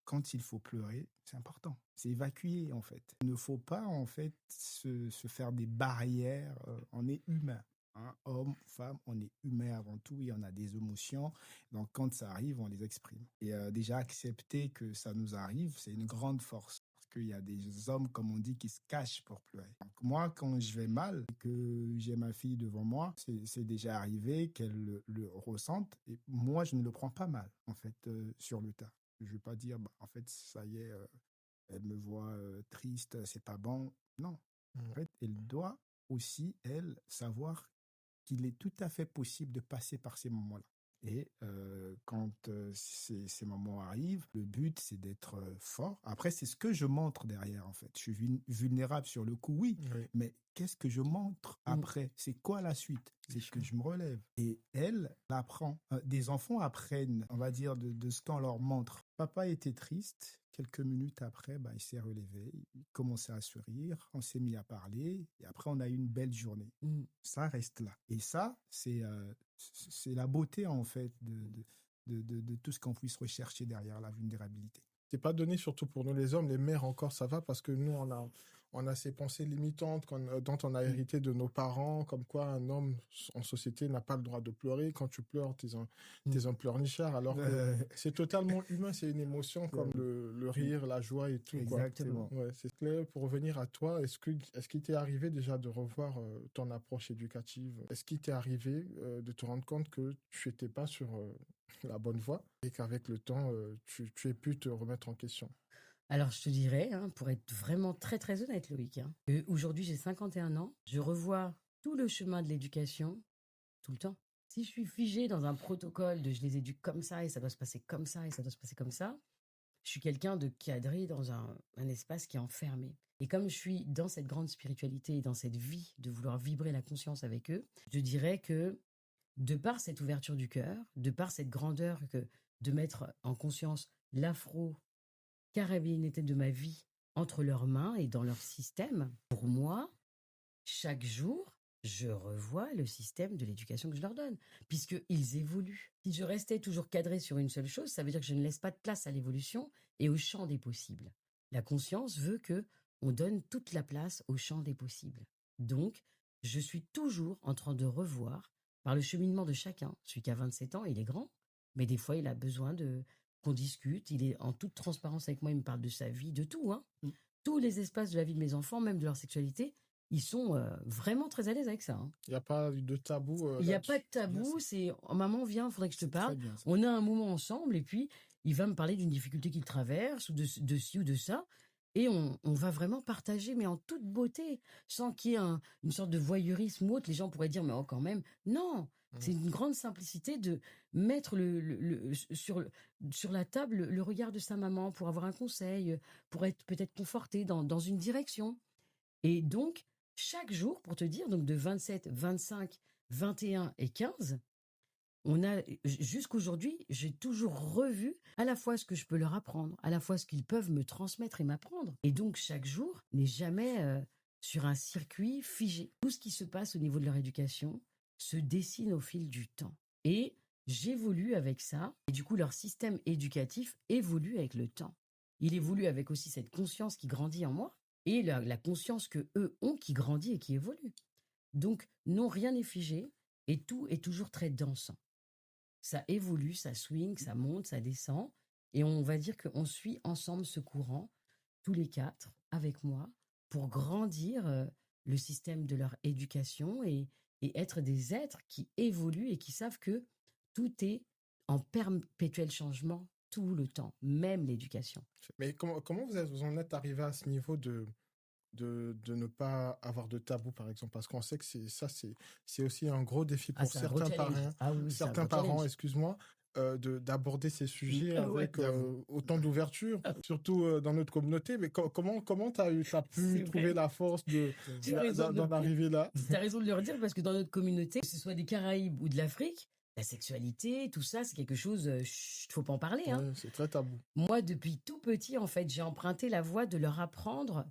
Quand il faut pleurer, c'est important. C'est évacuer en fait. Il ne faut pas en fait se faire des barrières. On est humain. Hein, homme, femme, on est humain avant tout et on a des émotions. Donc quand ça arrive, on les exprime. Et déjà accepter que ça nous arrive, c'est une grande force. Parce qu'il y a des hommes, comme on dit, qui se cachent pour pleurer. Donc moi, quand je vais mal, et que j'ai ma fille devant moi, c'est déjà arrivé qu'elle le ressente. Et moi, je ne le prends pas mal, en fait, sur le tas. Je ne vais pas dire, bah, en fait, ça y est, elle me voit triste, c'est pas bon. Non. En fait, elle doit aussi, elle, savoir qu'il est tout à fait possible de passer par ces moments-là. Et quand ces moments arrivent, le but, c'est d'être fort. Après, c'est ce que je montre derrière, en fait. Je suis vulnérable sur le coup, oui, Oui. mais qu'est-ce que je montre après? C'est quoi la suite? C'est que je me relève. Et elle apprend. Des enfants apprennent, on va dire, de ce qu'on leur montre. Papa était triste. Quelques minutes après, bah, il s'est relevé, il commençait à sourire, on s'est mis à parler, et après, on a eu une belle journée. Ça reste là. Et ça, c'est la beauté, en fait, de tout ce qu'on puisse rechercher derrière la vulnérabilité. C'est pas donné, surtout pour nous les hommes. Les mères encore, ça va, parce que nous, on a ces pensées limitantes dont on a hérité de nos parents, comme quoi un homme en société n'a pas le droit de pleurer. Quand tu pleures, t'es un pleurnichard, alors que c'est totalement humain, c'est une émotion comme le rire, la joie et tout. Exactement. Quoi. Ouais, c'est clair. Pour revenir à toi, est-ce qu'il t'est arrivé déjà de revoir ton approche éducative? Est-ce qu'il t'est arrivé de te rendre compte que tu n'étais pas sur la bonne voie et qu'avec le temps, tu aies pu te remettre en question? Alors, je te dirais, hein, pour être vraiment très, très honnête, Loïc, hein, aujourd'hui, j'ai 51 ans. Je revois tout le chemin de l'éducation tout le temps. Si je suis figée dans un protocole de je les éduque comme ça et ça doit se passer comme ça et ça doit se passer comme ça, je suis quelqu'un de cadré dans un espace qui est enfermé. Et comme je suis dans cette grande spiritualité et dans cette vie de vouloir vibrer la conscience avec eux, je dirais que de par cette ouverture du cœur, de par cette grandeur de mettre en conscience l'afro-carabinité de ma vie entre leurs mains et dans leur système, pour moi, chaque jour, je revois le système de l'éducation que je leur donne, puisqu'ils évoluent. Si je restais toujours cadré sur une seule chose, ça veut dire que je ne laisse pas de place à l'évolution et au champ des possibles. La conscience veut que on donne toute la place au champ des possibles. Donc, je suis toujours en train de revoir, par le cheminement de chacun, celui qui a 27 ans, il est grand, Mais des fois, il a besoin qu'on discute. Il est en toute transparence avec moi. Il me parle de sa vie, de tout. Hein. Mm. Tous les espaces de la vie de mes enfants, même de leur sexualité, ils sont vraiment très à l'aise avec ça. Hein. Il n'y a pas de tabou Il n'y a là-dessus. pas de tabou. C'est « Maman, viens, il faudrait que je te C'est parle. très bien ça. » On a un moment ensemble et puis il va me parler d'une difficulté qu'il traverse ou de ci ou de ça. Et on va vraiment partager, mais en toute beauté, sans qu'il y ait une sorte de voyeurisme ou autre. Les gens pourraient dire, mais oh, quand même. Non, c'est une grande simplicité de mettre sur la table le regard de sa maman pour avoir un conseil, pour être peut-être conforté dans une direction. Et donc, chaque jour, pour te dire, donc de 27, 25, 21 et 15, jusqu'aujourd'hui, j'ai toujours revu à la fois ce que je peux leur apprendre, à la fois ce qu'ils peuvent me transmettre et m'apprendre. Et donc, chaque jour n'est jamais sur un circuit figé. Tout ce qui se passe au niveau de leur éducation se dessine au fil du temps. Et j'évolue avec ça. Et du coup, leur système éducatif évolue avec le temps. Il évolue avec aussi cette conscience qui grandit en moi et la conscience que eux ont qui grandit et qui évolue. Donc, non, rien n'est figé et tout est toujours très dansant. Ça évolue, ça swing, ça monte, ça descend. Et on va dire qu'on suit ensemble ce courant, tous les 4, avec moi, pour grandir le système de leur éducation et être des êtres qui évoluent et qui savent que tout est en perpétuel changement tout le temps, même l'éducation. Mais comment vous en êtes arrivé à ce niveau de ne pas avoir de tabou, par exemple? Parce qu'on sait que c'est aussi un gros défi pour C'est un gros certains challenge. parents, Ah oui, c'est un certains gros parents, challenge. excuse-moi, d'aborder ces sujets Ah ouais. avec autant d'ouverture, surtout dans notre communauté. Mais comment t'as pu C'est trouver vrai. la force Tu as raison d'en arriver là? Tu as raison de le dire parce que dans notre communauté, que ce soit des Caraïbes ou de l'Afrique, la sexualité, tout ça, c'est quelque chose, faut pas en parler. Hein. Ouais, c'est très tabou. Moi, depuis tout petit, en fait, j'ai emprunté la voie de leur apprendre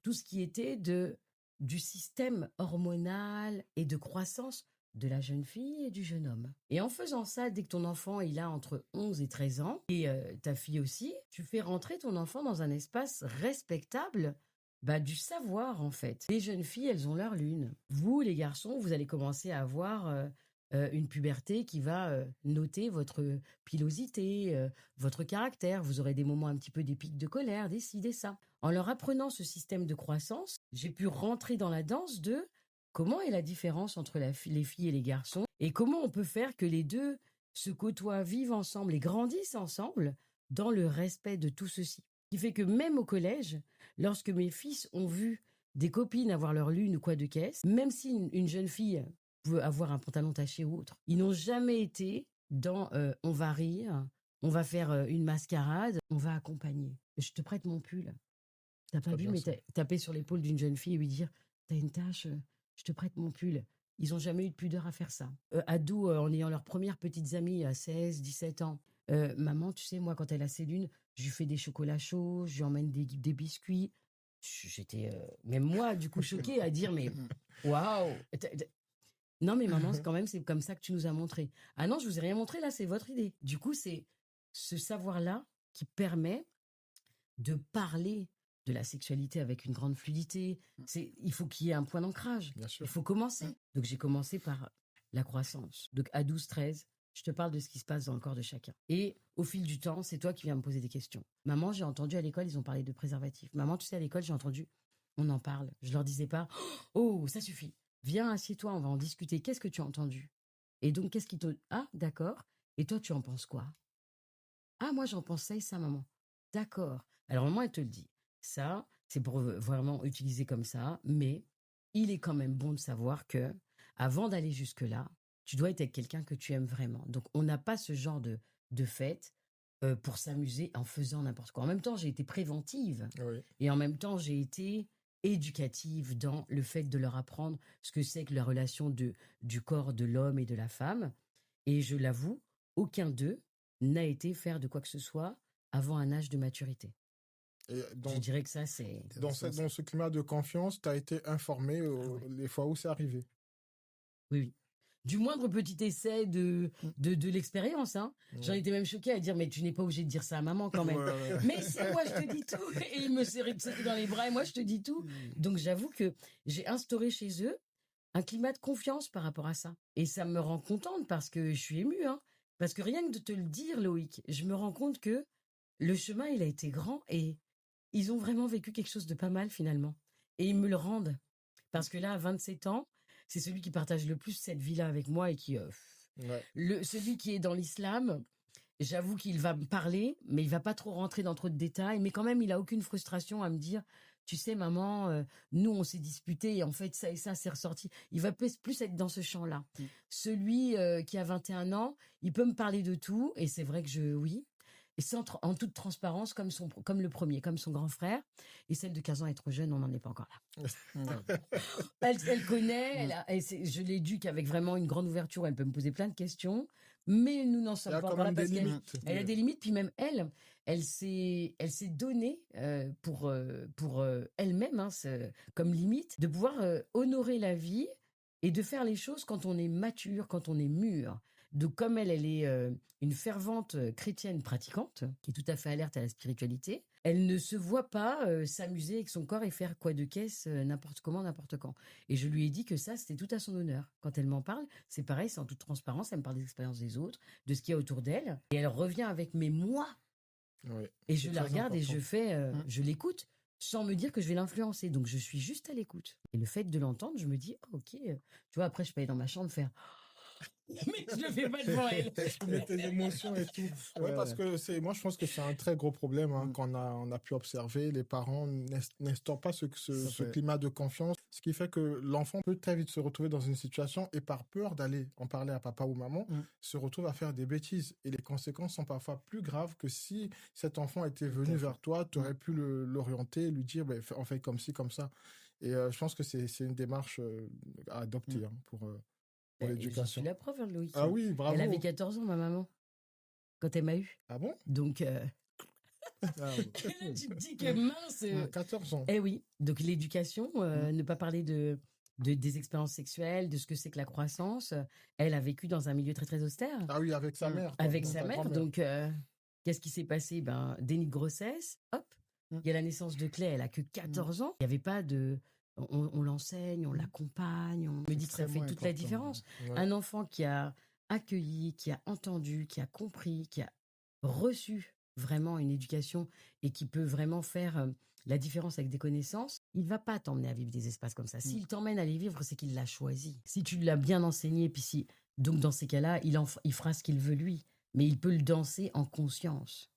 tout ce qui était du système hormonal et de croissance de la jeune fille et du jeune homme. Et en faisant ça, dès que ton enfant il a entre 11 et 13 ans, et ta fille aussi, tu fais rentrer ton enfant dans un espace respectable du savoir, en fait. Les jeunes filles, elles ont leur lune. Vous, les garçons, vous allez commencer à avoir une puberté qui va noter votre pilosité, votre caractère. Vous aurez des moments un petit peu des pics de colère, des ci, des ça. En leur apprenant ce système de croissance, j'ai pu rentrer dans la danse de comment est la différence entre les filles et les garçons et comment on peut faire que les deux se côtoient, vivent ensemble et grandissent ensemble dans le respect de tout ceci. Ce qui fait que même au collège, lorsque mes fils ont vu des copines avoir leur lune ou quoi de caisse, même si une jeune fille peut avoir un pantalon taché ou autre, ils n'ont jamais été dans on va rire, on va faire une mascarade, on va accompagner. Je te prête mon pull. T'as pas Très vu, bien mais ça. taper sur l'épaule d'une jeune fille et lui dire t'as une tache, je te prête mon pull. Ils n'ont jamais eu de pudeur à faire ça. Ados, en ayant leurs premières petites amies à 16, 17 ans. Maman, tu sais, moi, quand elle a ses lunes, je lui fais des chocolats chauds, je lui emmène des biscuits. J'étais, même moi, du coup, choquée à dire, mais waouh! Non, mais maman, c'est comme ça que tu nous as montré. Ah non, je vous ai rien montré, là, c'est votre idée. Du coup, c'est ce savoir-là qui permet de parler de la sexualité avec une grande fluidité. Il faut qu'il y ait un point d'ancrage. Bien sûr. Il faut commencer. Donc, j'ai commencé par la croissance. Donc, à 12, 13, je te parle de ce qui se passe dans le corps de chacun. Et au fil du temps, c'est toi qui viens me poser des questions. Maman, j'ai entendu à l'école, ils ont parlé de préservatif. Maman, tu sais, à l'école, j'ai entendu, on en parle. Je leur disais pas, oh, ça suffit. Viens, assieds-toi, on va en discuter. Qu'est-ce que tu as entendu? Et donc, qu'est-ce qui te... Ah, d'accord. Et toi, tu en penses quoi? Ah, moi, j'en pense ça et ça, maman. D'accord. Alors, maman, elle te le dit. Ça, c'est pour vraiment utiliser comme ça. Mais il est quand même bon de savoir que, avant d'aller jusque-là, tu dois être avec quelqu'un que tu aimes vraiment. Donc, on n'a pas ce genre de fête pour s'amuser en faisant n'importe quoi. En même temps, j'ai été préventive. Oui. Et en même temps, j'ai été éducative dans le fait de leur apprendre ce que c'est que la relation du corps de l'homme et de la femme. Et je l'avoue, aucun d'eux n'a été faire de quoi que ce soit avant un âge de maturité. Et Je dirais que ça, c'est... dans ce climat de confiance, tu as été informé les fois où c'est arrivé. Oui. Du moindre petit essai de l'expérience. Hein. Ouais. J'en étais même choquée à dire, mais tu n'es pas obligé de dire ça à maman quand même. Ouais. Mais c'est moi, je te dis tout. Et il me serrait dans les bras et moi, je te dis tout. Donc, j'avoue que j'ai instauré chez eux un climat de confiance par rapport à ça. Et ça me rend contente parce que je suis émue. Hein. Parce que rien que de te le dire, Loïc, je me rends compte que le chemin, il a été grand et ils ont vraiment vécu quelque chose de pas mal finalement. Et ils me le rendent. Parce que là, à 27 ans, c'est celui qui partage le plus cette vie-là avec moi et qui... Ouais. celui qui est dans l'islam, j'avoue qu'il va me parler, mais il va pas trop rentrer dans trop de détails. Mais quand même, il a aucune frustration à me dire, tu sais, maman, nous, on s'est disputé et en fait, ça et ça, c'est ressorti. Il va plus être dans ce champ-là. Celui qui a 21 ans, il peut me parler de tout et c'est vrai que oui. Et c'est en toute transparence, comme le premier, comme son grand frère. Et celle de 15 ans est trop jeune, on n'en est pas encore là. Elle connaît, je l'éduque avec vraiment une grande ouverture, elle peut me poser plein de questions, mais nous n'en Il y sommes a pas quand encore là même des parce qu'elle limites. elle a des limites, puis même elle s'est donnée pour elle-même, hein, comme limite, de pouvoir honorer la vie et de faire les choses quand on est mature, quand on est mûr. Donc comme elle est une fervente chrétienne pratiquante, qui est tout à fait alerte à la spiritualité, elle ne se voit pas s'amuser avec son corps et faire quoi de caisse n'importe comment, n'importe quand. Et je lui ai dit que ça, c'était tout à son honneur. Quand elle m'en parle, c'est pareil, c'est en toute transparence, elle me parle des expériences des autres, de ce qu'il y a autour d'elle, et elle revient avec mes moi. Ouais, Et c'est je la très regarde et important. je l'écoute sans me dire que je vais l'influencer. Donc je suis juste à l'écoute. Et le fait de l'entendre, je me dis, oh, ok, tu vois, après je peux aller dans ma chambre faire, mais je le fais pas devant elle. Mais tes émotions et tout. Ouais, parce que moi, je pense que c'est un très gros problème qu'on a pu observer. Les parents n'instaurent pas ce climat de confiance, ce qui fait que l'enfant peut très vite se retrouver dans une situation et par peur d'aller en parler à papa ou maman, se retrouve à faire des bêtises. Et les conséquences sont parfois plus graves que si cet enfant était venu vers toi, tu aurais pu l'orienter, lui dire, on fait comme ci, comme ça. Et je pense que c'est une démarche à adopter pour Je suis l'éducation. la preuve, hein, Loïc. Ah oui, Elle avait bravo. 14 ans, ma maman, quand elle m'a eu. Ah bon? Donc, Ah, oui. là, tu te dis que mince. 14 ans. Eh oui, donc l'éducation, ne pas parler des expériences sexuelles, de ce que c'est que la croissance. Elle a vécu dans un milieu très, très austère. Ah oui, avec sa mère. quoi, Avec donc sa ta mère. grand-mère. Donc, qu'est-ce qui s'est passé? Déni de grossesse, hop, il y a la naissance de Clay, elle a que 14 ans. Il n'y avait pas de... On l'enseigne, on l'accompagne, on me dit que ça fait extrêmement toute la important. différence. Ouais. Un enfant qui a accueilli, qui a entendu, qui a compris, qui a reçu vraiment une éducation et qui peut vraiment faire la différence avec des connaissances, il va pas t'emmener à vivre des espaces comme ça. S'il t'emmène à les vivre, c'est qu'il l'a choisi. Si tu l'as bien enseigné, puis donc dans ces cas-là, il fera ce qu'il veut lui, mais il peut le danser en conscience.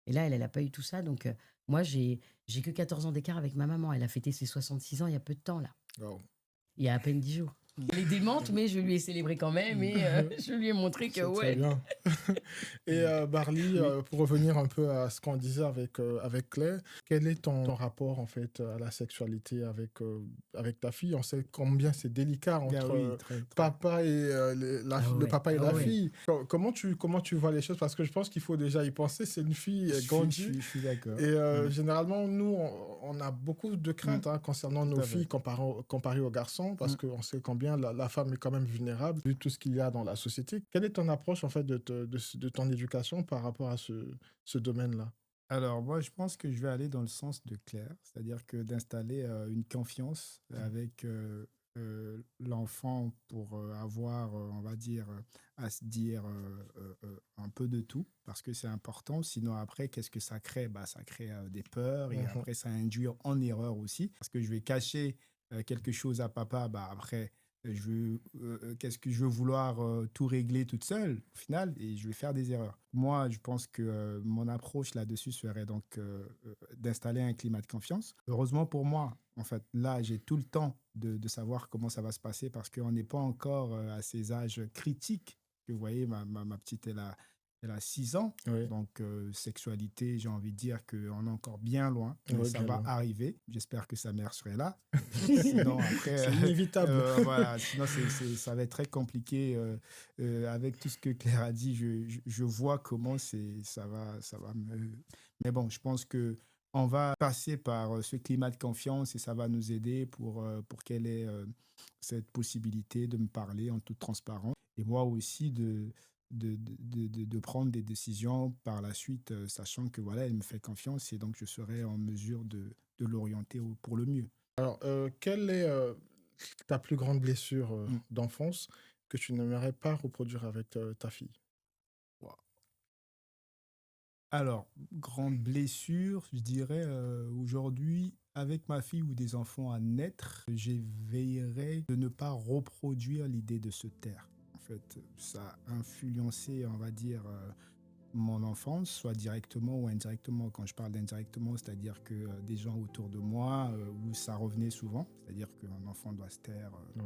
Et là, elle n'a pas eu tout ça, donc moi, j'ai que 14 ans d'écart avec ma maman. Elle a fêté ses 66 ans il y a peu de temps, là. Wow. Il y a à peine 10 jours. Elle est démente, mais je lui ai célébré quand même et je lui ai montré que C'est très bien. Et Barly, pour revenir un peu à ce qu'on disait avec Claire, quel est ton rapport en fait à la sexualité avec ta fille? On sait combien c'est délicat entre Ah oui, très. papa et le papa et la ouais. fille. Comment tu vois les choses? Parce que je pense qu'il faut déjà y penser. C'est une fille grandie. Je suis d'accord. Et généralement, nous, on a beaucoup de craintes concernant nos à fait. filles comparées aux garçons, parce qu'on sait combien la femme est quand même vulnérable, vu tout ce qu'il y a dans la société. Quelle est ton approche, en fait, de ton éducation par rapport à ce domaine-là? Alors, moi, je pense que je vais aller dans le sens de Claire, c'est-à-dire que d'installer une confiance avec l'enfant pour avoir, on va dire, à se dire un peu de tout, parce que c'est important. Sinon, après, qu'est-ce que ça crée? Ça crée des peurs et après, ça induit en erreur aussi, parce que je vais cacher quelque chose à papa, après, qu'est-ce que je veux vouloir tout régler toute seule au final et je vais faire des erreurs. Moi, je pense que mon approche là-dessus serait donc d'installer un climat de confiance. Heureusement pour moi, en fait, là, j'ai tout le temps de savoir comment ça va se passer parce qu'on n'est pas encore à ces âges critiques. Que vous voyez, ma petite, elle a 6 ans. Oui. Donc, sexualité, j'ai envie de dire qu'on est encore bien loin. Mais Oui, ça bien va loin. arriver. J'espère que sa mère serait là. Sinon, après, C'est inévitable. voilà, sinon, ça va être très compliqué. Avec tout ce que Claire a dit, je vois comment ça va me... Mais bon, je pense que on va passer par ce climat de confiance et ça va nous aider pour qu'elle ait cette possibilité de me parler en toute transparence. Et moi aussi de prendre des décisions par la suite, sachant que voilà, elle me fait confiance et donc je serai en mesure de l'orienter pour le mieux. Alors, quelle est ta plus grande blessure d'enfance que tu n'aimerais pas reproduire avec ta fille? Alors, grande blessure, je dirais aujourd'hui, avec ma fille ou des enfants à naître, j'éveillerais de ne pas reproduire l'idée de se taire. En fait, ça a influencé, on va dire, mon enfance, soit directement ou indirectement. Quand je parle d'indirectement, c'est-à-dire que des gens autour de moi, où ça revenait souvent, c'est-à-dire qu'un enfant doit se taire. Ouais.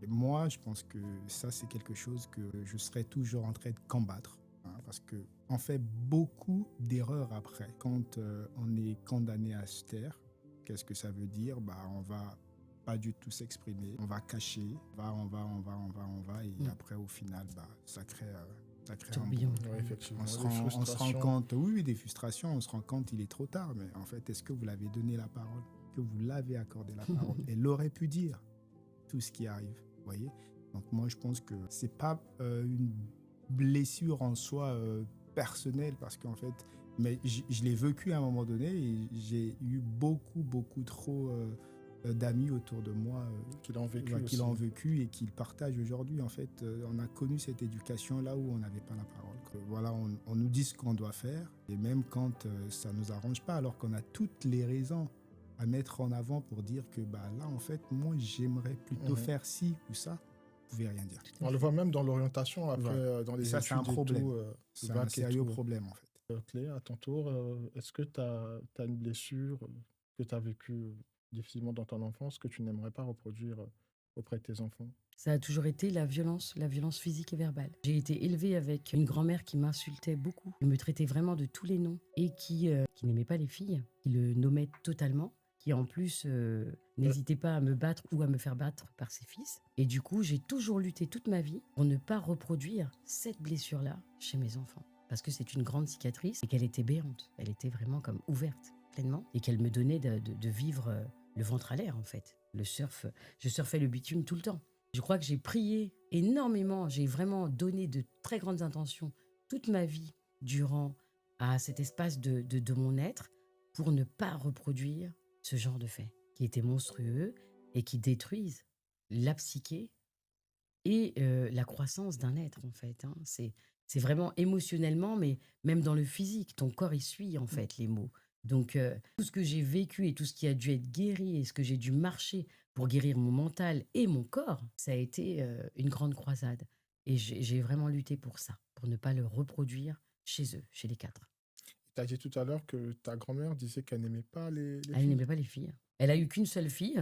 Et moi, je pense que ça, c'est quelque chose que je serais toujours en train de combattre, hein, parce que on fait beaucoup d'erreurs après. Quand on est condamné à se taire, qu'est-ce que ça veut dire? On va pas du tout s'exprimer, on va cacher, on va, et Mm. après, au final, ça crée un Tourbillon. bout. Ouais, effectivement. On se Des rend, on se rend frustrations. compte, oui, des frustrations, on se rend compte il est trop tard, mais en fait, est-ce que vous l'avez donné la parole? Que vous l'avez accordé la parole? Elle aurait pu dire tout ce qui arrive, vous voyez. Donc moi, je pense que c'est pas une blessure en soi personnelle, parce qu'en fait, mais je l'ai vécu à un moment donné, et j'ai eu beaucoup trop d'amis autour de moi Qui l'ont vécu qui aussi. l'ont vécu et qui le partagent aujourd'hui. En fait, on a connu cette éducation là où on n'avait pas la parole. Que, voilà, on nous dit ce qu'on doit faire, et même quand ça nous arrange pas, alors qu'on a toutes les raisons à mettre en avant pour dire que là, en fait, moi, j'aimerais plutôt Mhm. faire ci ou ça, vous pouvez rien dire. On le voit même dans l'orientation, après, Voilà. dans Et les ça, c'est un études et problème. tout, C'est le un bac et sérieux tout. problème, en fait. Clé, à ton tour, est-ce que tu as une blessure que tu as vécue difficilement dans ton enfance que tu n'aimerais pas reproduire auprès de tes enfants? Ça a toujours été la violence physique et verbale. J'ai été élevée avec une grand-mère qui m'insultait beaucoup, qui me traitait vraiment de tous les noms et qui n'aimait pas les filles, qui le nommait totalement, qui en plus n'hésitait pas à me battre ou à me faire battre par ses fils. Et du coup, j'ai toujours lutté toute ma vie pour ne pas reproduire cette blessure-là chez mes enfants. Parce que c'est une grande cicatrice et qu'elle était béante. Elle était vraiment comme ouverte pleinement et qu'elle me donnait de vivre le ventre à l'air en fait. Le surf, je surfais le bitume tout le temps. Je crois que j'ai prié énormément, j'ai vraiment donné de très grandes intentions toute ma vie durant à cet espace de mon être pour ne pas reproduire ce genre de faits qui étaient monstrueux et qui détruisent la psyché et la croissance d'un être en fait. Hein. C'est vraiment émotionnellement, mais même dans le physique, ton corps il suit en fait les mots. Donc tout ce que j'ai vécu et tout ce qui a dû être guéri et ce que j'ai dû marcher pour guérir mon mental et mon corps, ça a été une grande croisade. Et j'ai vraiment lutté pour ça, pour ne pas le reproduire chez eux, chez les quatre. Tu as dit tout à l'heure que ta grand-mère disait qu'elle n'aimait pas les Elle filles. n'aimait pas les filles. Elle a eu qu'une seule fille.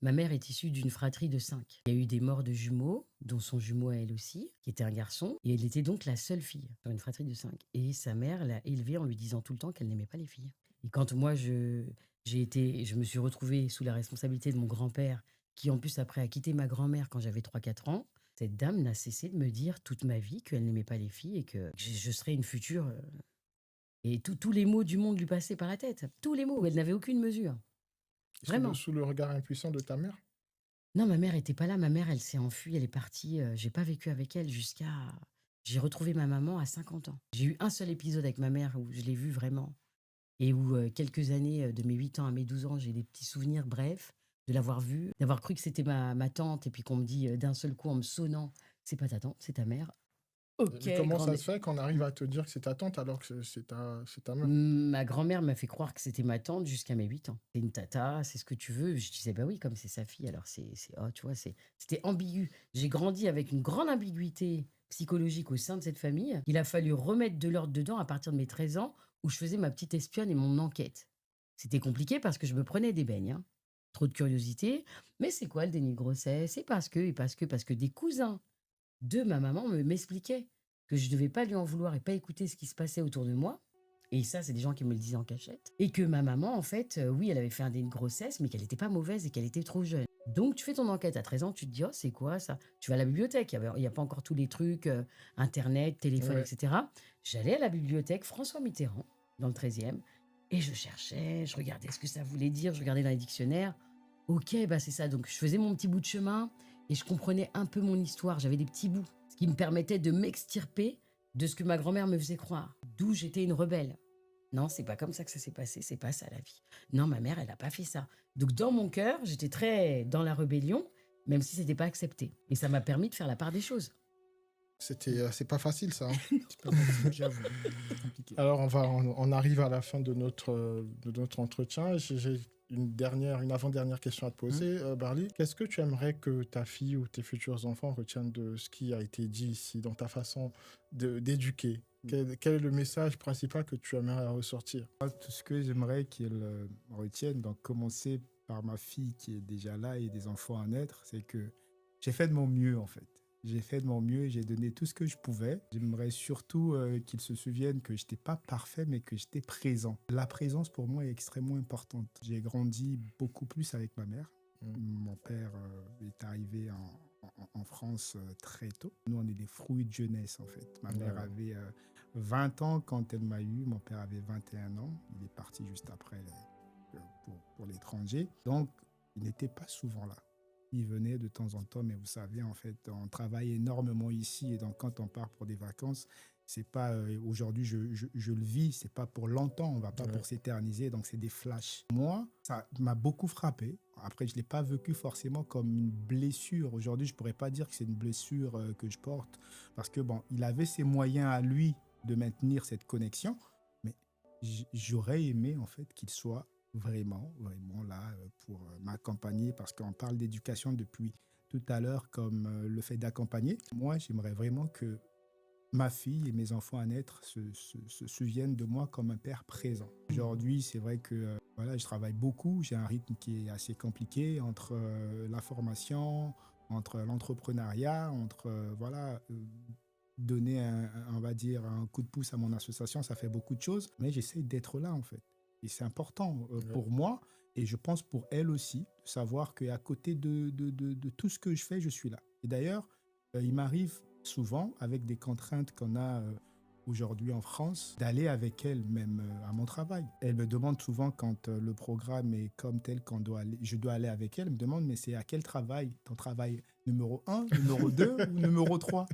Ma mère est issue d'une fratrie de 5. Il y a eu des morts de jumeaux, dont son jumeau à elle aussi, qui était un garçon. Et elle était donc la seule fille dans une fratrie de 5. Et sa mère l'a élevée en lui disant tout le temps qu'elle n'aimait pas les filles. Et quand moi, je me suis retrouvée sous la responsabilité de mon grand-père, qui en plus après a quitté ma grand-mère quand j'avais 3-4 ans, cette dame n'a cessé de me dire toute ma vie qu'elle n'aimait pas les filles et que je serais une future... Et tous les mots du monde lui passaient par la tête. Tous les mots, elle n'avait aucune mesure. Vraiment. Sous le regard impuissant de ta mère? Non, ma mère était pas là. Ma mère, elle s'est enfuie, elle est partie. J'ai pas vécu avec elle jusqu'à... J'ai retrouvé ma maman à 50 ans. J'ai eu un seul épisode avec ma mère où je l'ai vue vraiment. Et où quelques années, de mes 8 ans à mes 12 ans, j'ai des petits souvenirs brefs de l'avoir vue, d'avoir cru que c'était ma tante, et puis qu'on me dit d'un seul coup en me sonnant, c'est pas ta tante, c'est ta mère. Ok, Mais comment ça grande... se fait qu'on arrive à te dire que c'est ta tante alors que c'est ta mère? Ma grand-mère m'a fait croire que c'était ma tante jusqu'à mes 8 ans. C'est une tata, c'est ce que tu veux. Je disais, bah oui, comme c'est sa fille, alors oh, tu vois, c'était ambigu. J'ai grandi avec une grande ambiguïté psychologique au sein de cette famille. Il a fallu remettre de l'ordre dedans à partir de mes 13 ans, où je faisais ma petite espionne et mon enquête. C'était compliqué parce que je me prenais des beignes, hein. Trop de curiosité. Mais c'est quoi le déni de grossesse? C'est parce que des cousins de ma maman m'expliquaient que je ne devais pas lui en vouloir et pas écouter ce qui se passait autour de moi. Et ça, c'est des gens qui me le disaient en cachette. Et que ma maman, en fait, oui, elle avait fait un déni de grossesse, mais qu'elle n'était pas mauvaise et qu'elle était trop jeune. Donc, tu fais ton enquête à 13 ans, tu te dis, oh, c'est quoi ça? Tu vas à la bibliothèque, il n'y a pas encore tous les trucs, Internet, téléphone, Ouais. etc. J'allais à la bibliothèque François Mitterrand, dans le 13e, et je cherchais, je regardais ce que ça voulait dire, je regardais dans les dictionnaires. Ok, bah c'est ça. Donc, je faisais mon petit bout de chemin et je comprenais un peu mon histoire. J'avais des petits bouts, ce qui me permettait de m'extirper de ce que ma grand-mère me faisait croire. D'où j'étais une rebelle. Non, c'est pas comme ça que ça s'est passé, c'est pas ça la vie. Non, ma mère, elle n'a pas fait ça. Donc dans mon cœur, j'étais très dans la rébellion, même si c'était pas accepté. Et ça m'a permis de faire la part des choses. C'est pas facile, ça, hein. C'est pas facile, j'avoue. C'est compliqué. Alors, on arrive à la fin de notre entretien. J'ai une avant-dernière question à te poser, Barley. Qu'est-ce que tu aimerais que ta fille ou tes futurs enfants retiennent de ce qui a été dit ici, dans ta façon d'éduquer? Quel est le message principal que tu aimerais ressortir? Tout ce que j'aimerais qu'ils retiennent, donc commencer par ma fille qui est déjà là et des enfants à naître, c'est que j'ai fait de mon mieux en fait. J'ai fait de mon mieux, j'ai donné tout ce que je pouvais. J'aimerais surtout qu'ils se souviennent que je n'étais pas parfait, mais que j'étais présent. La présence pour moi est extrêmement importante. J'ai grandi beaucoup plus avec ma mère. Mon père est arrivé en France très tôt. Nous, on est des fruits de jeunesse en fait. Ma mère avait 20 ans quand elle m'a eu, mon père avait 21 ans. Il est parti juste après pour l'étranger. Donc, il n'était pas souvent là. Il venait de temps en temps, mais vous savez, en fait, on travaille énormément ici. Et donc, quand on part pour des vacances, c'est pas aujourd'hui, je le vis, c'est pas pour longtemps, on va pas pour s'éterniser. Donc, c'est des flashs. Moi, ça m'a beaucoup frappé. Après, je l'ai pas vécu forcément comme une blessure. Aujourd'hui, je pourrais pas dire que c'est une blessure que je porte parce que, bon, il avait ses moyens à lui de maintenir cette connexion, mais j'aurais aimé, en fait, qu'il soit vraiment là pour m'accompagner parce qu'on parle d'éducation depuis tout à l'heure comme le fait d'accompagner. Moi, j'aimerais vraiment que ma fille et mes enfants à naître se souviennent de moi comme un père présent. Aujourd'hui, c'est vrai que voilà, je travaille beaucoup, j'ai un rythme qui est assez compliqué entre la formation, entre l'entrepreneuriat, entre donner on va dire un coup de pouce à mon association, ça fait beaucoup de choses, mais j'essaie d'être là en fait. Et c'est important pour moi et je pense pour elle aussi, de savoir qu'à côté de tout ce que je fais, je suis là. Et d'ailleurs, il m'arrive souvent, avec des contraintes qu'on a aujourd'hui en France, d'aller avec elle même à mon travail. Elle me demande souvent quand le programme est comme tel qu'on doit aller, je dois aller avec elle, elle me demande mais c'est à quel travail? Ton travail numéro 1, numéro 2 ou numéro 3?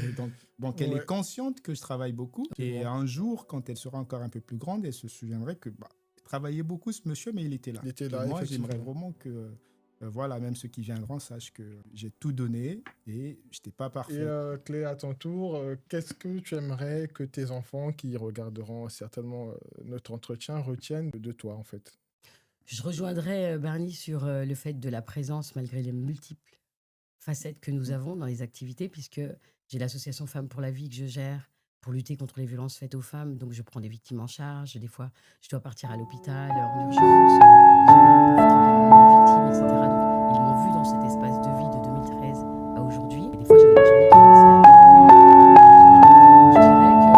Et donc elle est consciente que je travaille beaucoup. Et un jour, quand elle sera encore un peu plus grande, elle se souviendrait que il travaillait beaucoup ce monsieur, mais il était là. Il était là, et moi, j'aimerais vraiment que voilà, même ceux qui viendront sachent que j'ai tout donné et je n'étais pas parfait. Et Clé, à ton tour, qu'est-ce que tu aimerais que tes enfants, qui regarderont certainement notre entretien, retiennent de toi, en fait? Je rejoindrais Barney sur le fait de la présence malgré les multiples facettes que nous avons dans les activités, puisque j'ai l'association Femmes pour la vie que je gère pour lutter contre les violences faites aux femmes. Donc, je prends des victimes en charge. Des fois, je dois partir à l'hôpital en urgence. Victimes, etc. Donc, ils m'ont vu dans cet espace de vie de 2013 à aujourd'hui. Et des fois, j'avais des journées qui commençaient à... Donc, je dirais que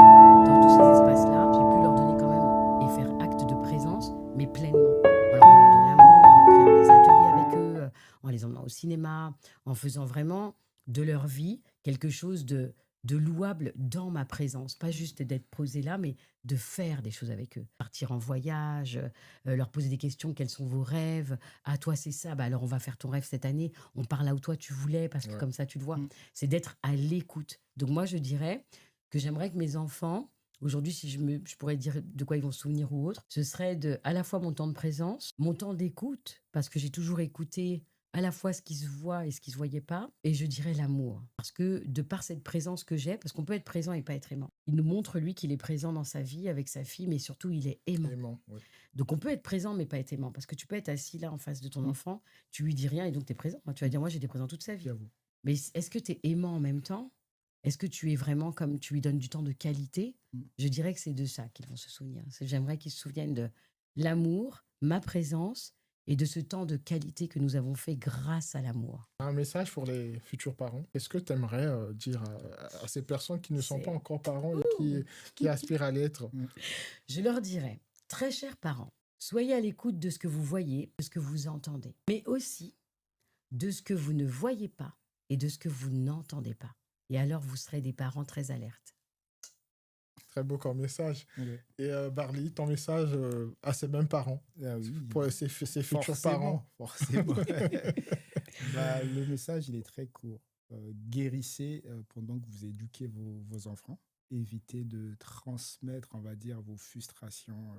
dans tous ces espaces-là, j'ai pu leur donner quand même et faire acte de présence, mais pleinement. En leur donnant de l'amour, en créant des ateliers avec eux, en les emmenant au cinéma, en faisant vraiment de leur vie quelque chose de louable dans ma présence. Pas juste d'être posé là, mais de faire des choses avec eux. Partir en voyage, leur poser des questions, quels sont vos rêves? Ah, toi, c'est ça, bah alors on va faire ton rêve cette année. On part là où toi, tu voulais, parce que comme ça, tu le vois. C'est d'être à l'écoute. Donc moi, je dirais que j'aimerais que mes enfants, aujourd'hui, si je pourrais dire de quoi ils vont se souvenir ou autre, ce serait à la fois mon temps de présence, mon temps d'écoute, parce que j'ai toujours écouté à la fois ce qui se voit et ce qui se voyait pas, et je dirais l'amour. Parce que de par cette présence que j'ai, parce qu'on peut être présent et pas être aimant, il nous montre, lui, qu'il est présent dans sa vie avec sa fille, mais surtout, il est aimant. Donc, on peut être présent, mais pas être aimant, parce que tu peux être assis là en face de ton enfant, tu lui dis rien et donc tu es présent. Tu vas dire, moi, j'étais présent toute sa vie. Mais est-ce que tu es aimant en même temps? Est-ce que tu es vraiment comme tu lui donnes du temps de qualité? Je dirais que c'est de ça qu'ils vont se souvenir. J'aimerais qu'ils se souviennent de l'amour, ma présence, et de ce temps de qualité que nous avons fait grâce à l'amour. Un message pour les futurs parents. Qu'est-ce que tu aimerais dire à ces personnes qui ne sont pas encore parents et qui aspirent à l'être? Je leur dirais, très chers parents, soyez à l'écoute de ce que vous voyez, de ce que vous entendez, mais aussi de ce que vous ne voyez pas et de ce que vous n'entendez pas. Et alors, vous serez des parents très alertes. Très beau comme message. Et Barley, ton message à ces mêmes parents, pour ces futurs parents? Forcément. Le message, il est très court. Guérissez pendant que vous éduquez vos enfants. Évitez de transmettre, on va dire, vos frustrations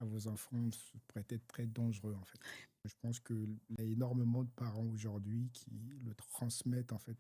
à vos enfants pourrait être très dangereux, en fait. Je pense qu'il y a énormément de parents aujourd'hui qui le transmettent, en fait,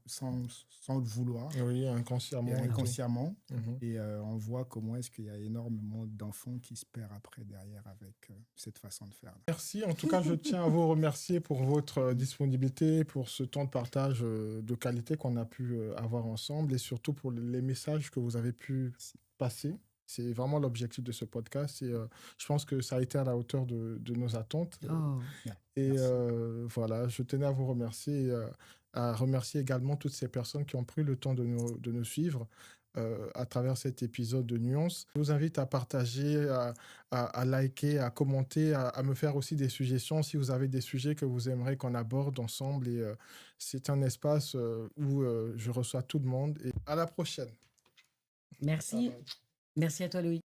sans le vouloir Oui, et inconsciemment et tout. inconsciemment. Mhm. Et on voit comment est-ce qu'il y a énormément d'enfants qui se perdent après derrière avec cette façon de faire. Merci. En tout cas, je tiens à vous remercier pour votre disponibilité, pour ce temps de partage de qualité qu'on a pu avoir ensemble et surtout pour les messages que vous avez pu passer. C'est vraiment l'objectif de ce podcast et je pense que ça a été à la hauteur de nos attentes. Oh, Et Merci. voilà, je tenais à vous remercier et à remercier également toutes ces personnes qui ont pris le temps de nous suivre à travers cet épisode de Nuances. Je vous invite à partager, à liker, à commenter, à me faire aussi des suggestions si vous avez des sujets que vous aimeriez qu'on aborde ensemble. Et c'est un espace où je reçois tout le monde. Et à la prochaine. merci. Merci à toi, Loïc.